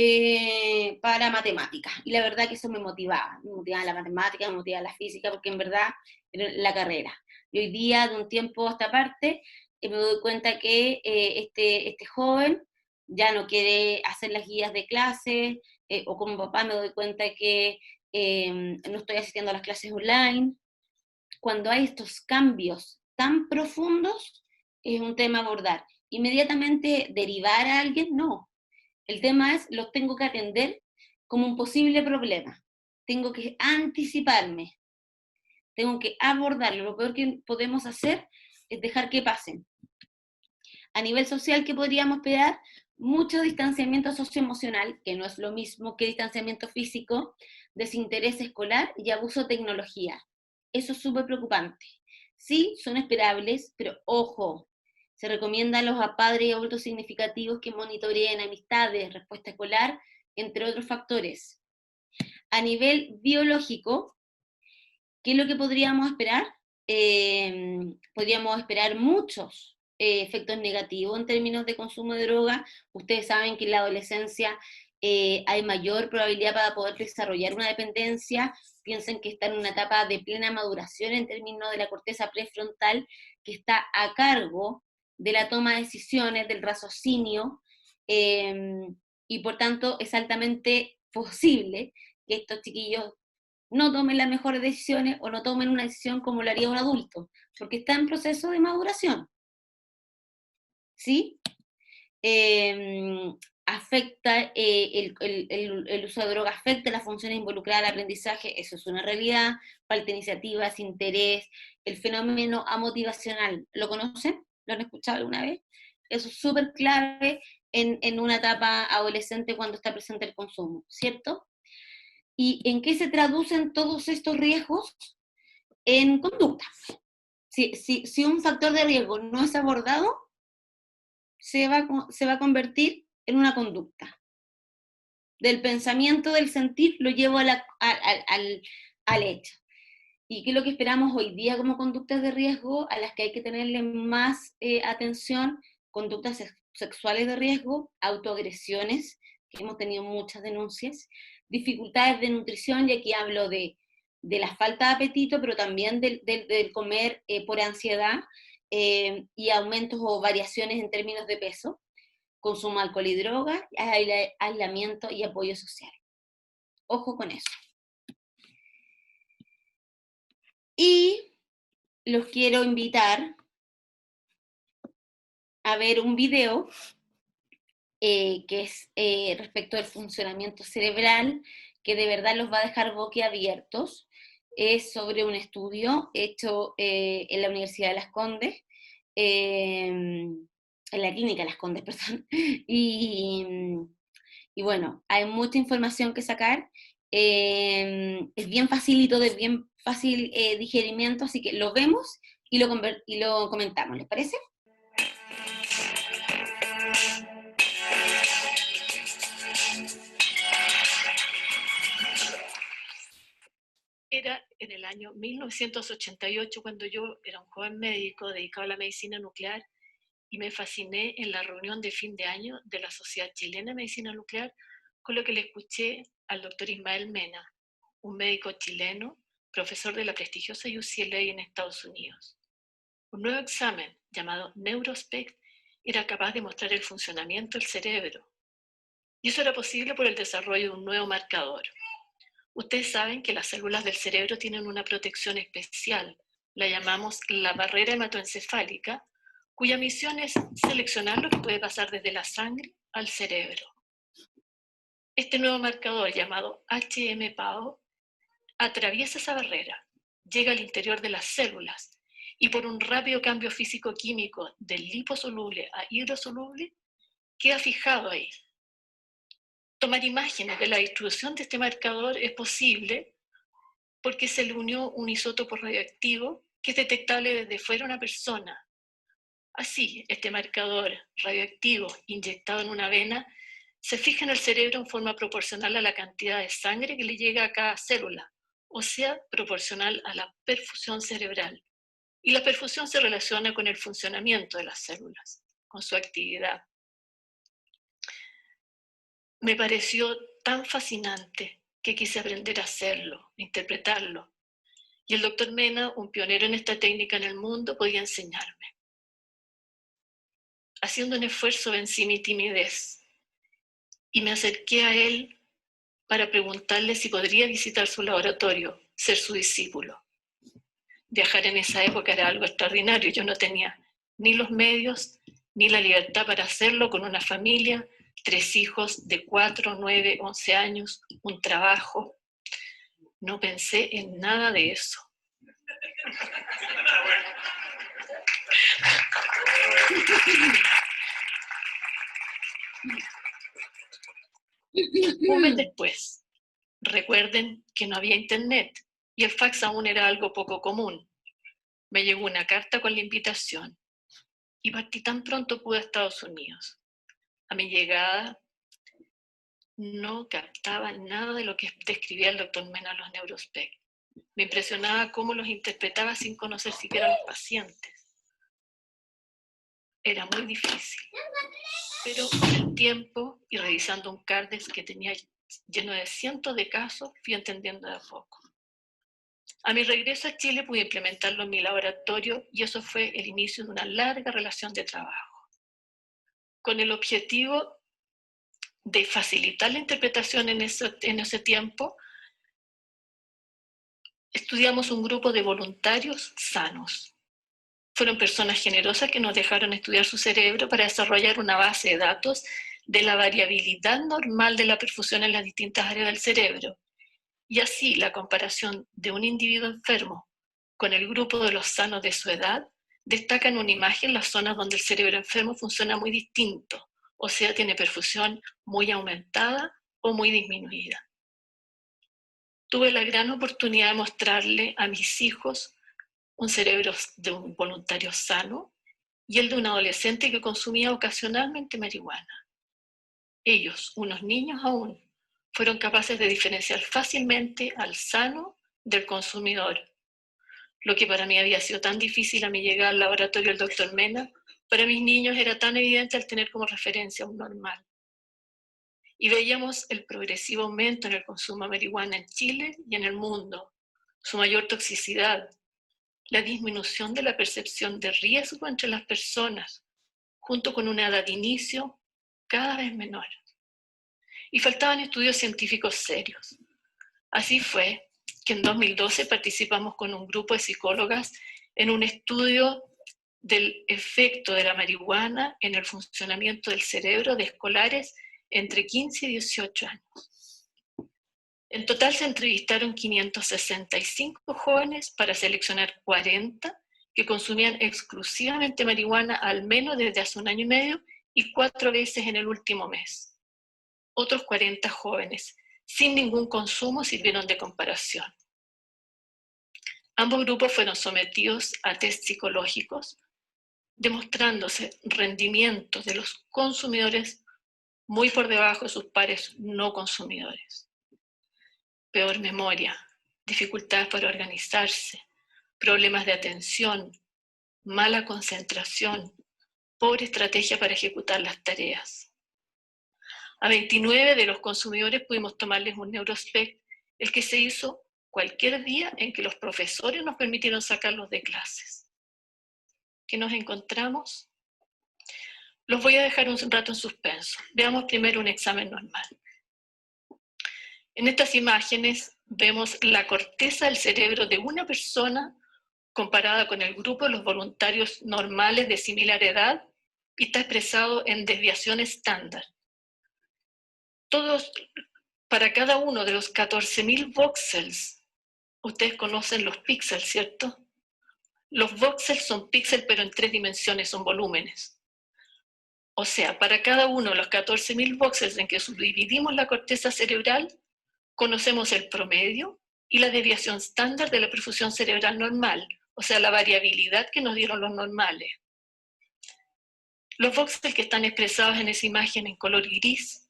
para matemáticas, y la verdad que eso me motivaba la matemática, me motivaba la física, porque en verdad era la carrera. Y hoy día, de un tiempo a esta parte, me doy cuenta que este joven ya no quiere hacer las guías de clase, o como papá me doy cuenta que no estoy asistiendo a las clases online. Cuando hay estos cambios tan profundos, es un tema a abordar. Inmediatamente derivar a alguien, no. El tema es, los tengo que atender como un posible problema. Tengo que anticiparme. Tengo que abordarlo. Lo peor que podemos hacer es dejar que pasen. A nivel social, ¿qué podríamos esperar? Mucho distanciamiento socioemocional, que no es lo mismo que distanciamiento físico, desinterés escolar y abuso de tecnología. Eso es súper preocupante. Sí, son esperables, pero ojo, se recomienda a los padres y adultos significativos que monitoreen amistades, respuesta escolar, entre otros factores. A nivel biológico, ¿qué es lo que podríamos esperar? Podríamos esperar muchos efectos negativos en términos de consumo de droga. Ustedes saben que en la adolescencia hay mayor probabilidad para poder desarrollar una dependencia. Piensen que está en una etapa de plena maduración en términos de la corteza prefrontal, que está a cargo de la toma de decisiones, del raciocinio, y por tanto es altamente posible que estos chiquillos no tomen las mejores decisiones o no tomen una decisión como lo haría un adulto, porque está en proceso de maduración. ¿Sí? Afecta, el uso de drogas afecta las funciones involucradas al aprendizaje, eso es una realidad, falta de iniciativas, interés, el fenómeno amotivacional, ¿lo conocen? ¿Lo han escuchado alguna vez? Eso es súper clave en una etapa adolescente cuando está presente el consumo, ¿cierto? ¿Y en qué se traducen todos estos riesgos? En conducta. Si un factor de riesgo no es abordado, se va a convertir en una conducta. Del pensamiento, del sentir, lo llevo al hecho. ¿Y qué es lo que esperamos hoy día como conductas de riesgo a las que hay que tenerle más atención? Conductas sexuales de riesgo, autoagresiones, que hemos tenido muchas denuncias, dificultades de nutrición, y aquí hablo de la falta de apetito, pero también del comer por ansiedad, y aumentos o variaciones en términos de peso, consumo de alcohol y drogas, aislamiento y apoyo social. Ojo con eso. Y los quiero invitar a ver un video que es respecto al funcionamiento cerebral, que de verdad los va a dejar boquiabiertos. Es sobre un estudio hecho en la Universidad de Las Condes, en la Clínica Las Condes, perdón, y bueno, hay mucha información que sacar, es bien facilito, de bien fácil digerimiento, así que lo vemos y lo comentamos, ¿les parece? Era en el año 1988 cuando yo era un joven médico dedicado a la medicina nuclear y me fasciné en la reunión de fin de año de la Sociedad Chilena de Medicina Nuclear con lo que le escuché al doctor Ismael Mena, un médico chileno, profesor de la prestigiosa UCLA en Estados Unidos. Un nuevo examen llamado NeuroSpect era capaz de mostrar el funcionamiento del cerebro. Y eso era posible por el desarrollo de un nuevo marcador. Ustedes saben que las células del cerebro tienen una protección especial, la llamamos la barrera hematoencefálica, cuya misión es seleccionar lo que puede pasar desde la sangre al cerebro. Este nuevo marcador llamado HMPAO atraviesa esa barrera, llega al interior de las células y por un rápido cambio físico-químico del liposoluble a hidrosoluble, queda fijado ahí. Tomar imágenes de la distribución de este marcador es posible porque se le unió un isótopo radioactivo que es detectable desde fuera de una persona. Así, este marcador radioactivo inyectado en una vena se fija en el cerebro en forma proporcional a la cantidad de sangre que le llega a cada célula, o sea, proporcional a la perfusión cerebral. Y la perfusión se relaciona con el funcionamiento de las células, con su actividad. Me pareció tan fascinante que quise aprender a hacerlo, a interpretarlo. Y el doctor Mena, un pionero en esta técnica en el mundo, podía enseñarme. Haciendo un esfuerzo vencí mi timidez y me acerqué a él para preguntarle si podría visitar su laboratorio, ser su discípulo. Viajar en esa época era algo extraordinario. Yo no tenía ni los medios ni la libertad para hacerlo con una familia, 3 hijos de 4, 9, 11 años, un trabajo. No pensé en nada de eso. Un mes después, recuerden que no había internet y el fax aún era algo poco común. Me llegó una carta con la invitación y partí tan pronto pude a Estados Unidos. A mi llegada no captaba nada de lo que describía el doctor Mena a los NeuroSpect. Me impresionaba cómo los interpretaba sin conocer siquiera a los pacientes. Era muy difícil. Pero con el tiempo y revisando un Cardex que tenía lleno de cientos de casos, fui entendiendo de a poco. A mi regreso a Chile pude implementarlo en mi laboratorio y eso fue el inicio de una larga relación de trabajo. Con el objetivo de facilitar la interpretación en ese tiempo, estudiamos un grupo de voluntarios sanos. Fueron personas generosas que nos dejaron estudiar su cerebro para desarrollar una base de datos de la variabilidad normal de la perfusión en las distintas áreas del cerebro. Y así la comparación de un individuo enfermo con el grupo de los sanos de su edad destaca en una imagen las zonas donde el cerebro enfermo funciona muy distinto, o sea, tiene perfusión muy aumentada o muy disminuida. Tuve la gran oportunidad de mostrarle a mis hijos un cerebro de un voluntario sano y el de un adolescente que consumía ocasionalmente marihuana. Ellos, unos niños aún, fueron capaces de diferenciar fácilmente al sano del consumidor. Lo que para mí había sido tan difícil a mi llegada al laboratorio del doctor Mena, para mis niños era tan evidente al tener como referencia un normal. Y veíamos el progresivo aumento en el consumo de marihuana en Chile y en el mundo, su mayor toxicidad, la disminución de la percepción de riesgo entre las personas, junto con una edad de inicio cada vez menor. Y faltaban estudios científicos serios. Así fue que en 2012 participamos con un grupo de psicólogas en un estudio del efecto de la marihuana en el funcionamiento del cerebro de escolares entre 15 y 18 años. En total se entrevistaron 565 jóvenes para seleccionar 40 que consumían exclusivamente marihuana al menos desde hace 1 año y medio y 4 veces en el último mes. Otros 40 jóvenes sin ningún consumo sirvieron de comparación. Ambos grupos fueron sometidos a test psicológicos, demostrándose rendimientos de los consumidores muy por debajo de sus pares no consumidores. Peor memoria, dificultades para organizarse, problemas de atención, mala concentración, pobre estrategia para ejecutar las tareas. A 29 de los consumidores pudimos tomarles un Neurospect, el que se hizo cualquier día en que los profesores nos permitieron sacarlos de clases. ¿Qué nos encontramos? Los voy a dejar un rato en suspenso. Veamos primero un examen normal. En estas imágenes vemos la corteza del cerebro de una persona comparada con el grupo de los voluntarios normales de similar edad y está expresado en desviación estándar. Para cada uno de los 14.000 voxels, ustedes conocen los píxeles, ¿cierto? Los voxels son píxeles, pero en 3 dimensiones, son volúmenes. O sea, para cada uno de los 14.000 voxels en que subdividimos la corteza cerebral, conocemos el promedio y la desviación estándar de la perfusión cerebral normal, o sea, la variabilidad que nos dieron los normales. Los voxels que están expresados en esa imagen en color gris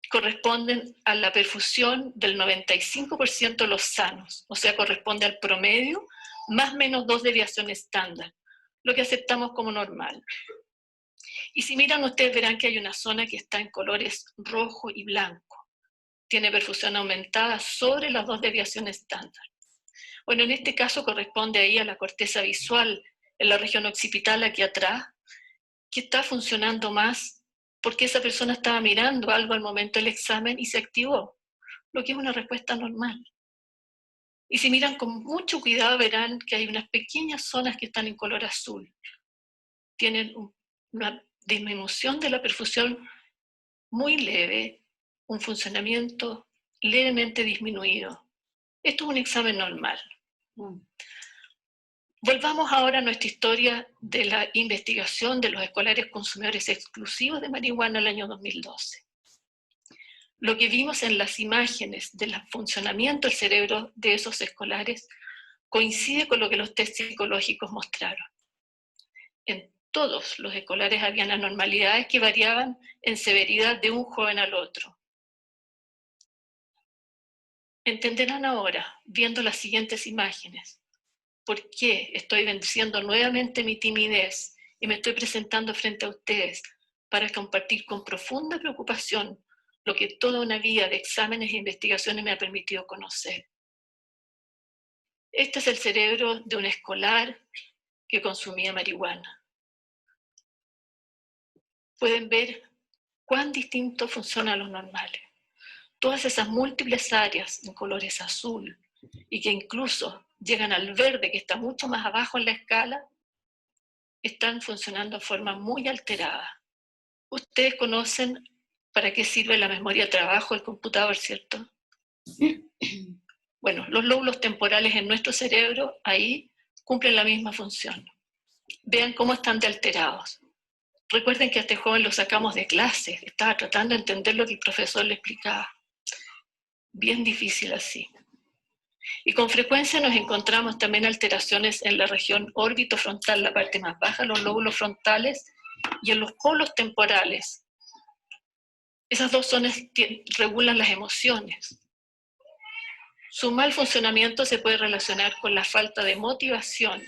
corresponden a la perfusión del 95% de los sanos, o sea, corresponde al promedio más o menos 2 desviaciones estándar, lo que aceptamos como normal. Y si miran ustedes verán que hay una zona que está en colores rojo y blanco. Tiene perfusión aumentada sobre las 2 desviaciones estándar. Bueno, en este caso corresponde ahí a la corteza visual, en la región occipital aquí atrás, que está funcionando más porque esa persona estaba mirando algo al momento del examen y se activó, lo que es una respuesta normal. Y si miran con mucho cuidado verán que hay unas pequeñas zonas que están en color azul. Tienen una disminución de la perfusión muy leve, un funcionamiento levemente disminuido. Esto es un examen normal. Volvamos ahora a nuestra historia de la investigación de los escolares consumidores exclusivos de marihuana el año 2012. Lo que vimos en las imágenes del funcionamiento del cerebro de esos escolares coincide con lo que los test psicológicos mostraron. En todos los escolares habían anormalidades que variaban en severidad de un joven al otro. Entenderán ahora, viendo las siguientes imágenes, por qué estoy venciendo nuevamente mi timidez y me estoy presentando frente a ustedes para compartir con profunda preocupación lo que toda una vida de exámenes e investigaciones me ha permitido conocer. Este es el cerebro de un escolar que consumía marihuana. Pueden ver cuán distinto funcionan los normales. Todas esas múltiples áreas en colores azul y que incluso llegan al verde, que está mucho más abajo en la escala, están funcionando de forma muy alterada. Ustedes conocen para qué sirve la memoria de trabajo del computador, ¿cierto? Bueno, los lóbulos temporales en nuestro cerebro ahí cumplen la misma función. Vean cómo están de alterados. Recuerden que a este joven lo sacamos de clase, estaba tratando de entender lo que el profesor le explicaba. Bien difícil así. Y con frecuencia nos encontramos también alteraciones en la región órbito-frontal, la parte más baja, los lóbulos frontales, y en los polos temporales. Esas 2 zonas regulan las emociones. Su mal funcionamiento se puede relacionar con la falta de motivación,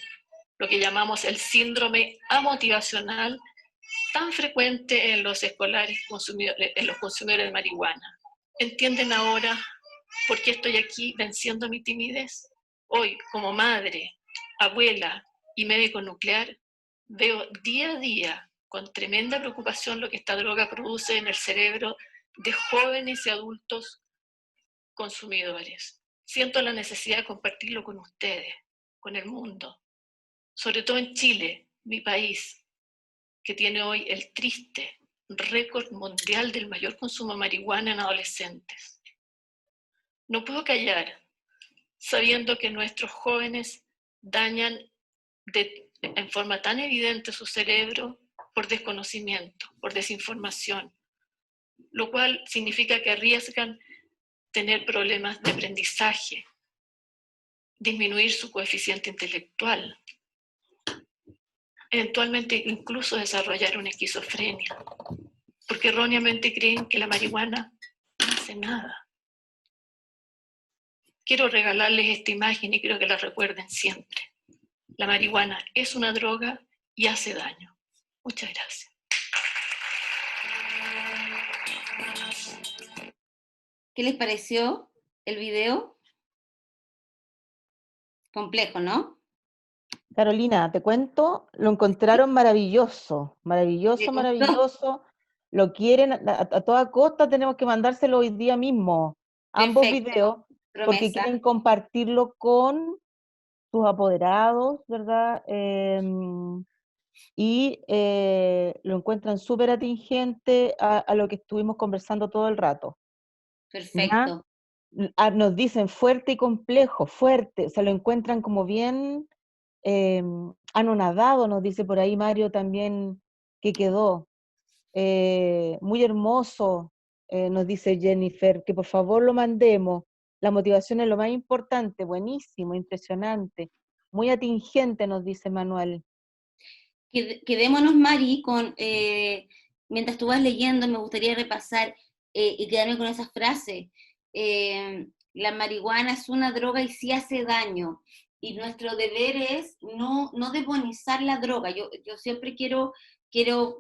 lo que llamamos el síndrome amotivacional, tan frecuente en los escolares consumidores, en los consumidores de marihuana. ¿Entienden ahora por qué estoy aquí venciendo mi timidez? Hoy, como madre, abuela y médico nuclear, veo día a día con tremenda preocupación lo que esta droga produce en el cerebro de jóvenes y adultos consumidores. Siento la necesidad de compartirlo con ustedes, con el mundo, sobre todo en Chile, mi país, que tiene hoy el triste récord mundial del mayor consumo de marihuana en adolescentes. No puedo callar, sabiendo que nuestros jóvenes dañan en forma tan evidente su cerebro por desconocimiento, por desinformación, lo cual significa que arriesgan tener problemas de aprendizaje, disminuir su coeficiente intelectual, eventualmente incluso desarrollar una esquizofrenia, porque erróneamente creen que la marihuana no hace nada. Quiero regalarles esta imagen y quiero que la recuerden siempre. La marihuana es una droga y hace daño. Muchas gracias. ¿Qué les pareció el video? Complejo, ¿no? Carolina, te cuento, lo encontraron maravilloso, maravilloso, maravilloso. Lo quieren a toda costa, tenemos que mandárselo hoy día mismo, ambos Perfecto. videos, porque Promesa. quieren compartirlo con sus apoderados, ¿verdad? Y lo encuentran súper atingente a lo que estuvimos conversando todo el rato. Perfecto. ¿Ya? Nos dicen fuerte y complejo, fuerte, o sea, lo encuentran como bien anonadado, nos dice por ahí Mario también que quedó. Muy hermoso, nos dice Jennifer, que por favor lo mandemos. La motivación es lo más importante, buenísimo, impresionante, muy atingente, nos dice Manuel. Quedémonos, Mari, con, mientras tú vas leyendo, me gustaría repasar y quedarme con esas frases. La marihuana es una droga y sí hace daño, y nuestro deber es no demonizar la droga. Yo siempre quiero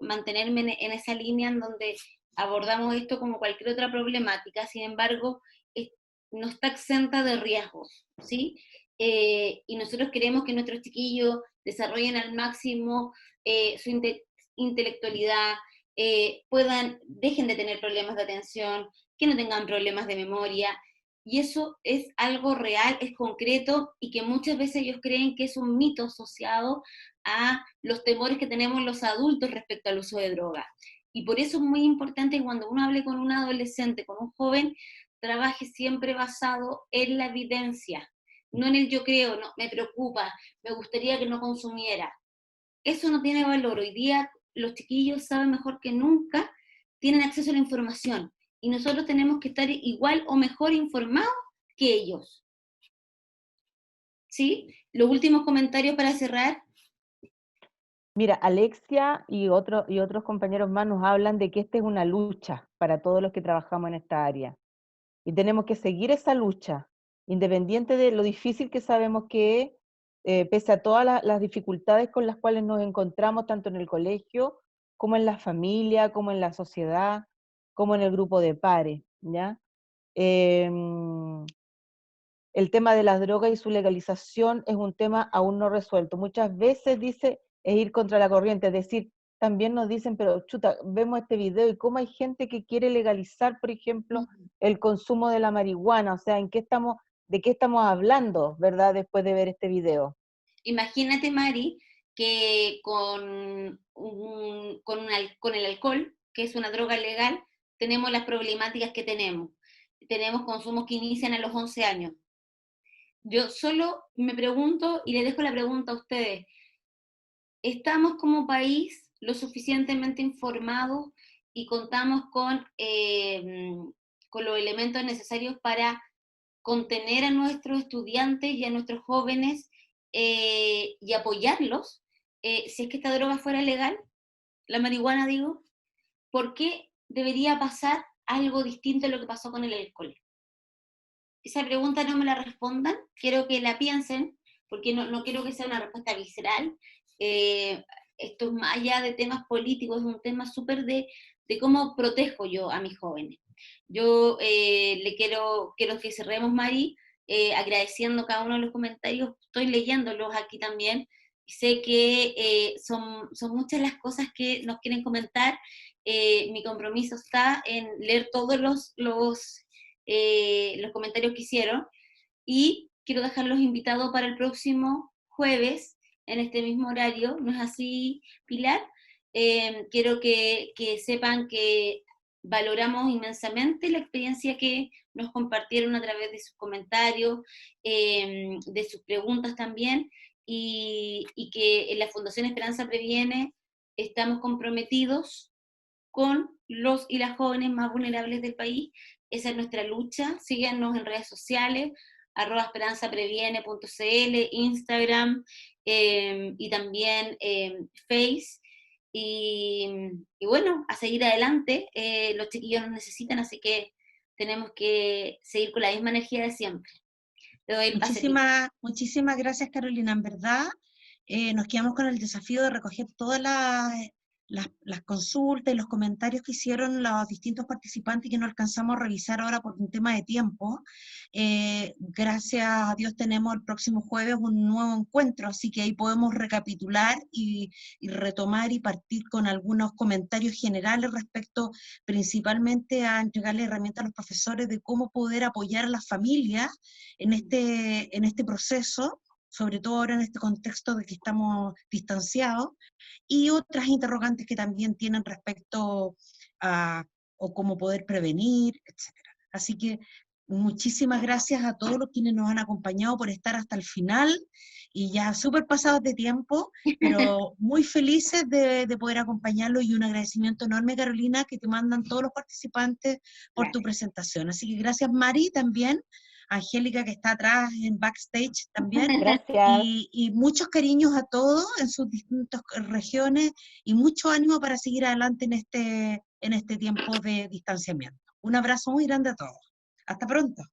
mantenerme en esa línea en donde abordamos esto como cualquier otra problemática, sin embargo, no está exenta de riesgos, ¿sí? Y nosotros queremos que nuestros chiquillos desarrollen al máximo su intelectualidad, dejen de tener problemas de atención, que no tengan problemas de memoria, y eso es algo real, es concreto, y que muchas veces ellos creen que es un mito asociado a los temores que tenemos los adultos respecto al uso de drogas. Y por eso es muy importante que cuando uno hable con un adolescente, con un joven, trabaje siempre basado en la evidencia, no en el yo creo, no, me preocupa, me gustaría que no consumiera. Eso no tiene valor. Hoy día los chiquillos saben mejor que nunca, tienen acceso a la información, y nosotros tenemos que estar igual o mejor informados que ellos. ¿Sí? Los últimos comentarios para cerrar. Mira, Alexia y otros compañeros más nos hablan de que esta es una lucha para todos los que trabajamos en esta área. Y tenemos que seguir esa lucha, independiente de lo difícil que sabemos que es, pese a todas las dificultades con las cuales nos encontramos, tanto en el colegio, como en la familia, como en la sociedad, como en el grupo de pares, ¿ya? El tema de las drogas y su legalización es un tema aún no resuelto. Muchas veces dice, es ir contra la corriente, es decir, también nos dicen, pero chuta, vemos este video y cómo hay gente que quiere legalizar, por ejemplo, el consumo de la marihuana, o sea, ¿de qué estamos hablando, verdad, después de ver este video? Imagínate, Mari, que con el alcohol, que es una droga legal, tenemos las problemáticas que tenemos. Tenemos consumos que inician a los 11 años. Yo solo me pregunto, y le dejo la pregunta a ustedes, ¿estamos como país lo suficientemente informados y contamos con los elementos necesarios para contener a nuestros estudiantes y a nuestros jóvenes y apoyarlos? Si es que esta droga fuera legal, la marihuana digo, ¿por qué debería pasar algo distinto a lo que pasó con el alcohol? Esa pregunta no me la respondan, quiero que la piensen, porque no quiero que sea una respuesta visceral. Esto es más allá de temas políticos, es un tema súper de cómo protejo yo a mis jóvenes. Yo quiero que cerremos, Mari, agradeciendo cada uno de los comentarios, estoy leyéndolos aquí también, sé que son muchas las cosas que nos quieren comentar. Mi compromiso está en leer todos los comentarios que hicieron, y quiero dejarlos invitados para el próximo jueves, en este mismo horario, ¿no es así, Pilar? Quiero que sepan que valoramos inmensamente la experiencia que nos compartieron a través de sus comentarios, de sus preguntas también, y que en la Fundación Esperanza Previene estamos comprometidos con los y las jóvenes más vulnerables del país. Esa es nuestra lucha. Síganos en redes sociales, @esperanzapreviene.cl, Instagram, y también Face. Y bueno, a seguir adelante. Los chiquillos nos necesitan, así que tenemos que seguir con la misma energía de siempre. Te doy el pase. Muchísimas gracias, Carolina. En verdad, nos quedamos con el desafío de recoger todas las consultas y los comentarios que hicieron los distintos participantes que no alcanzamos a revisar ahora por un tema de tiempo. Gracias a Dios tenemos el próximo jueves un nuevo encuentro, así que ahí podemos recapitular y retomar y partir con algunos comentarios generales respecto principalmente a entregarle herramientas a los profesores de cómo poder apoyar a las familias en este proceso, sobre todo ahora en este contexto de que estamos distanciados, y otras interrogantes que también tienen respecto a o cómo poder prevenir, etc. Así que muchísimas gracias a todos los quienes nos han acompañado por estar hasta el final, y ya súper pasados de tiempo, pero muy felices de poder acompañarlos, y un agradecimiento enorme, Carolina, que te mandan todos los participantes por tu presentación. Así que gracias, Mari, también. Angélica, que está atrás en backstage también. Gracias. Y muchos cariños a todos en sus distintas regiones, y mucho ánimo para seguir adelante en este tiempo de distanciamiento. Un abrazo muy grande a todos. Hasta pronto.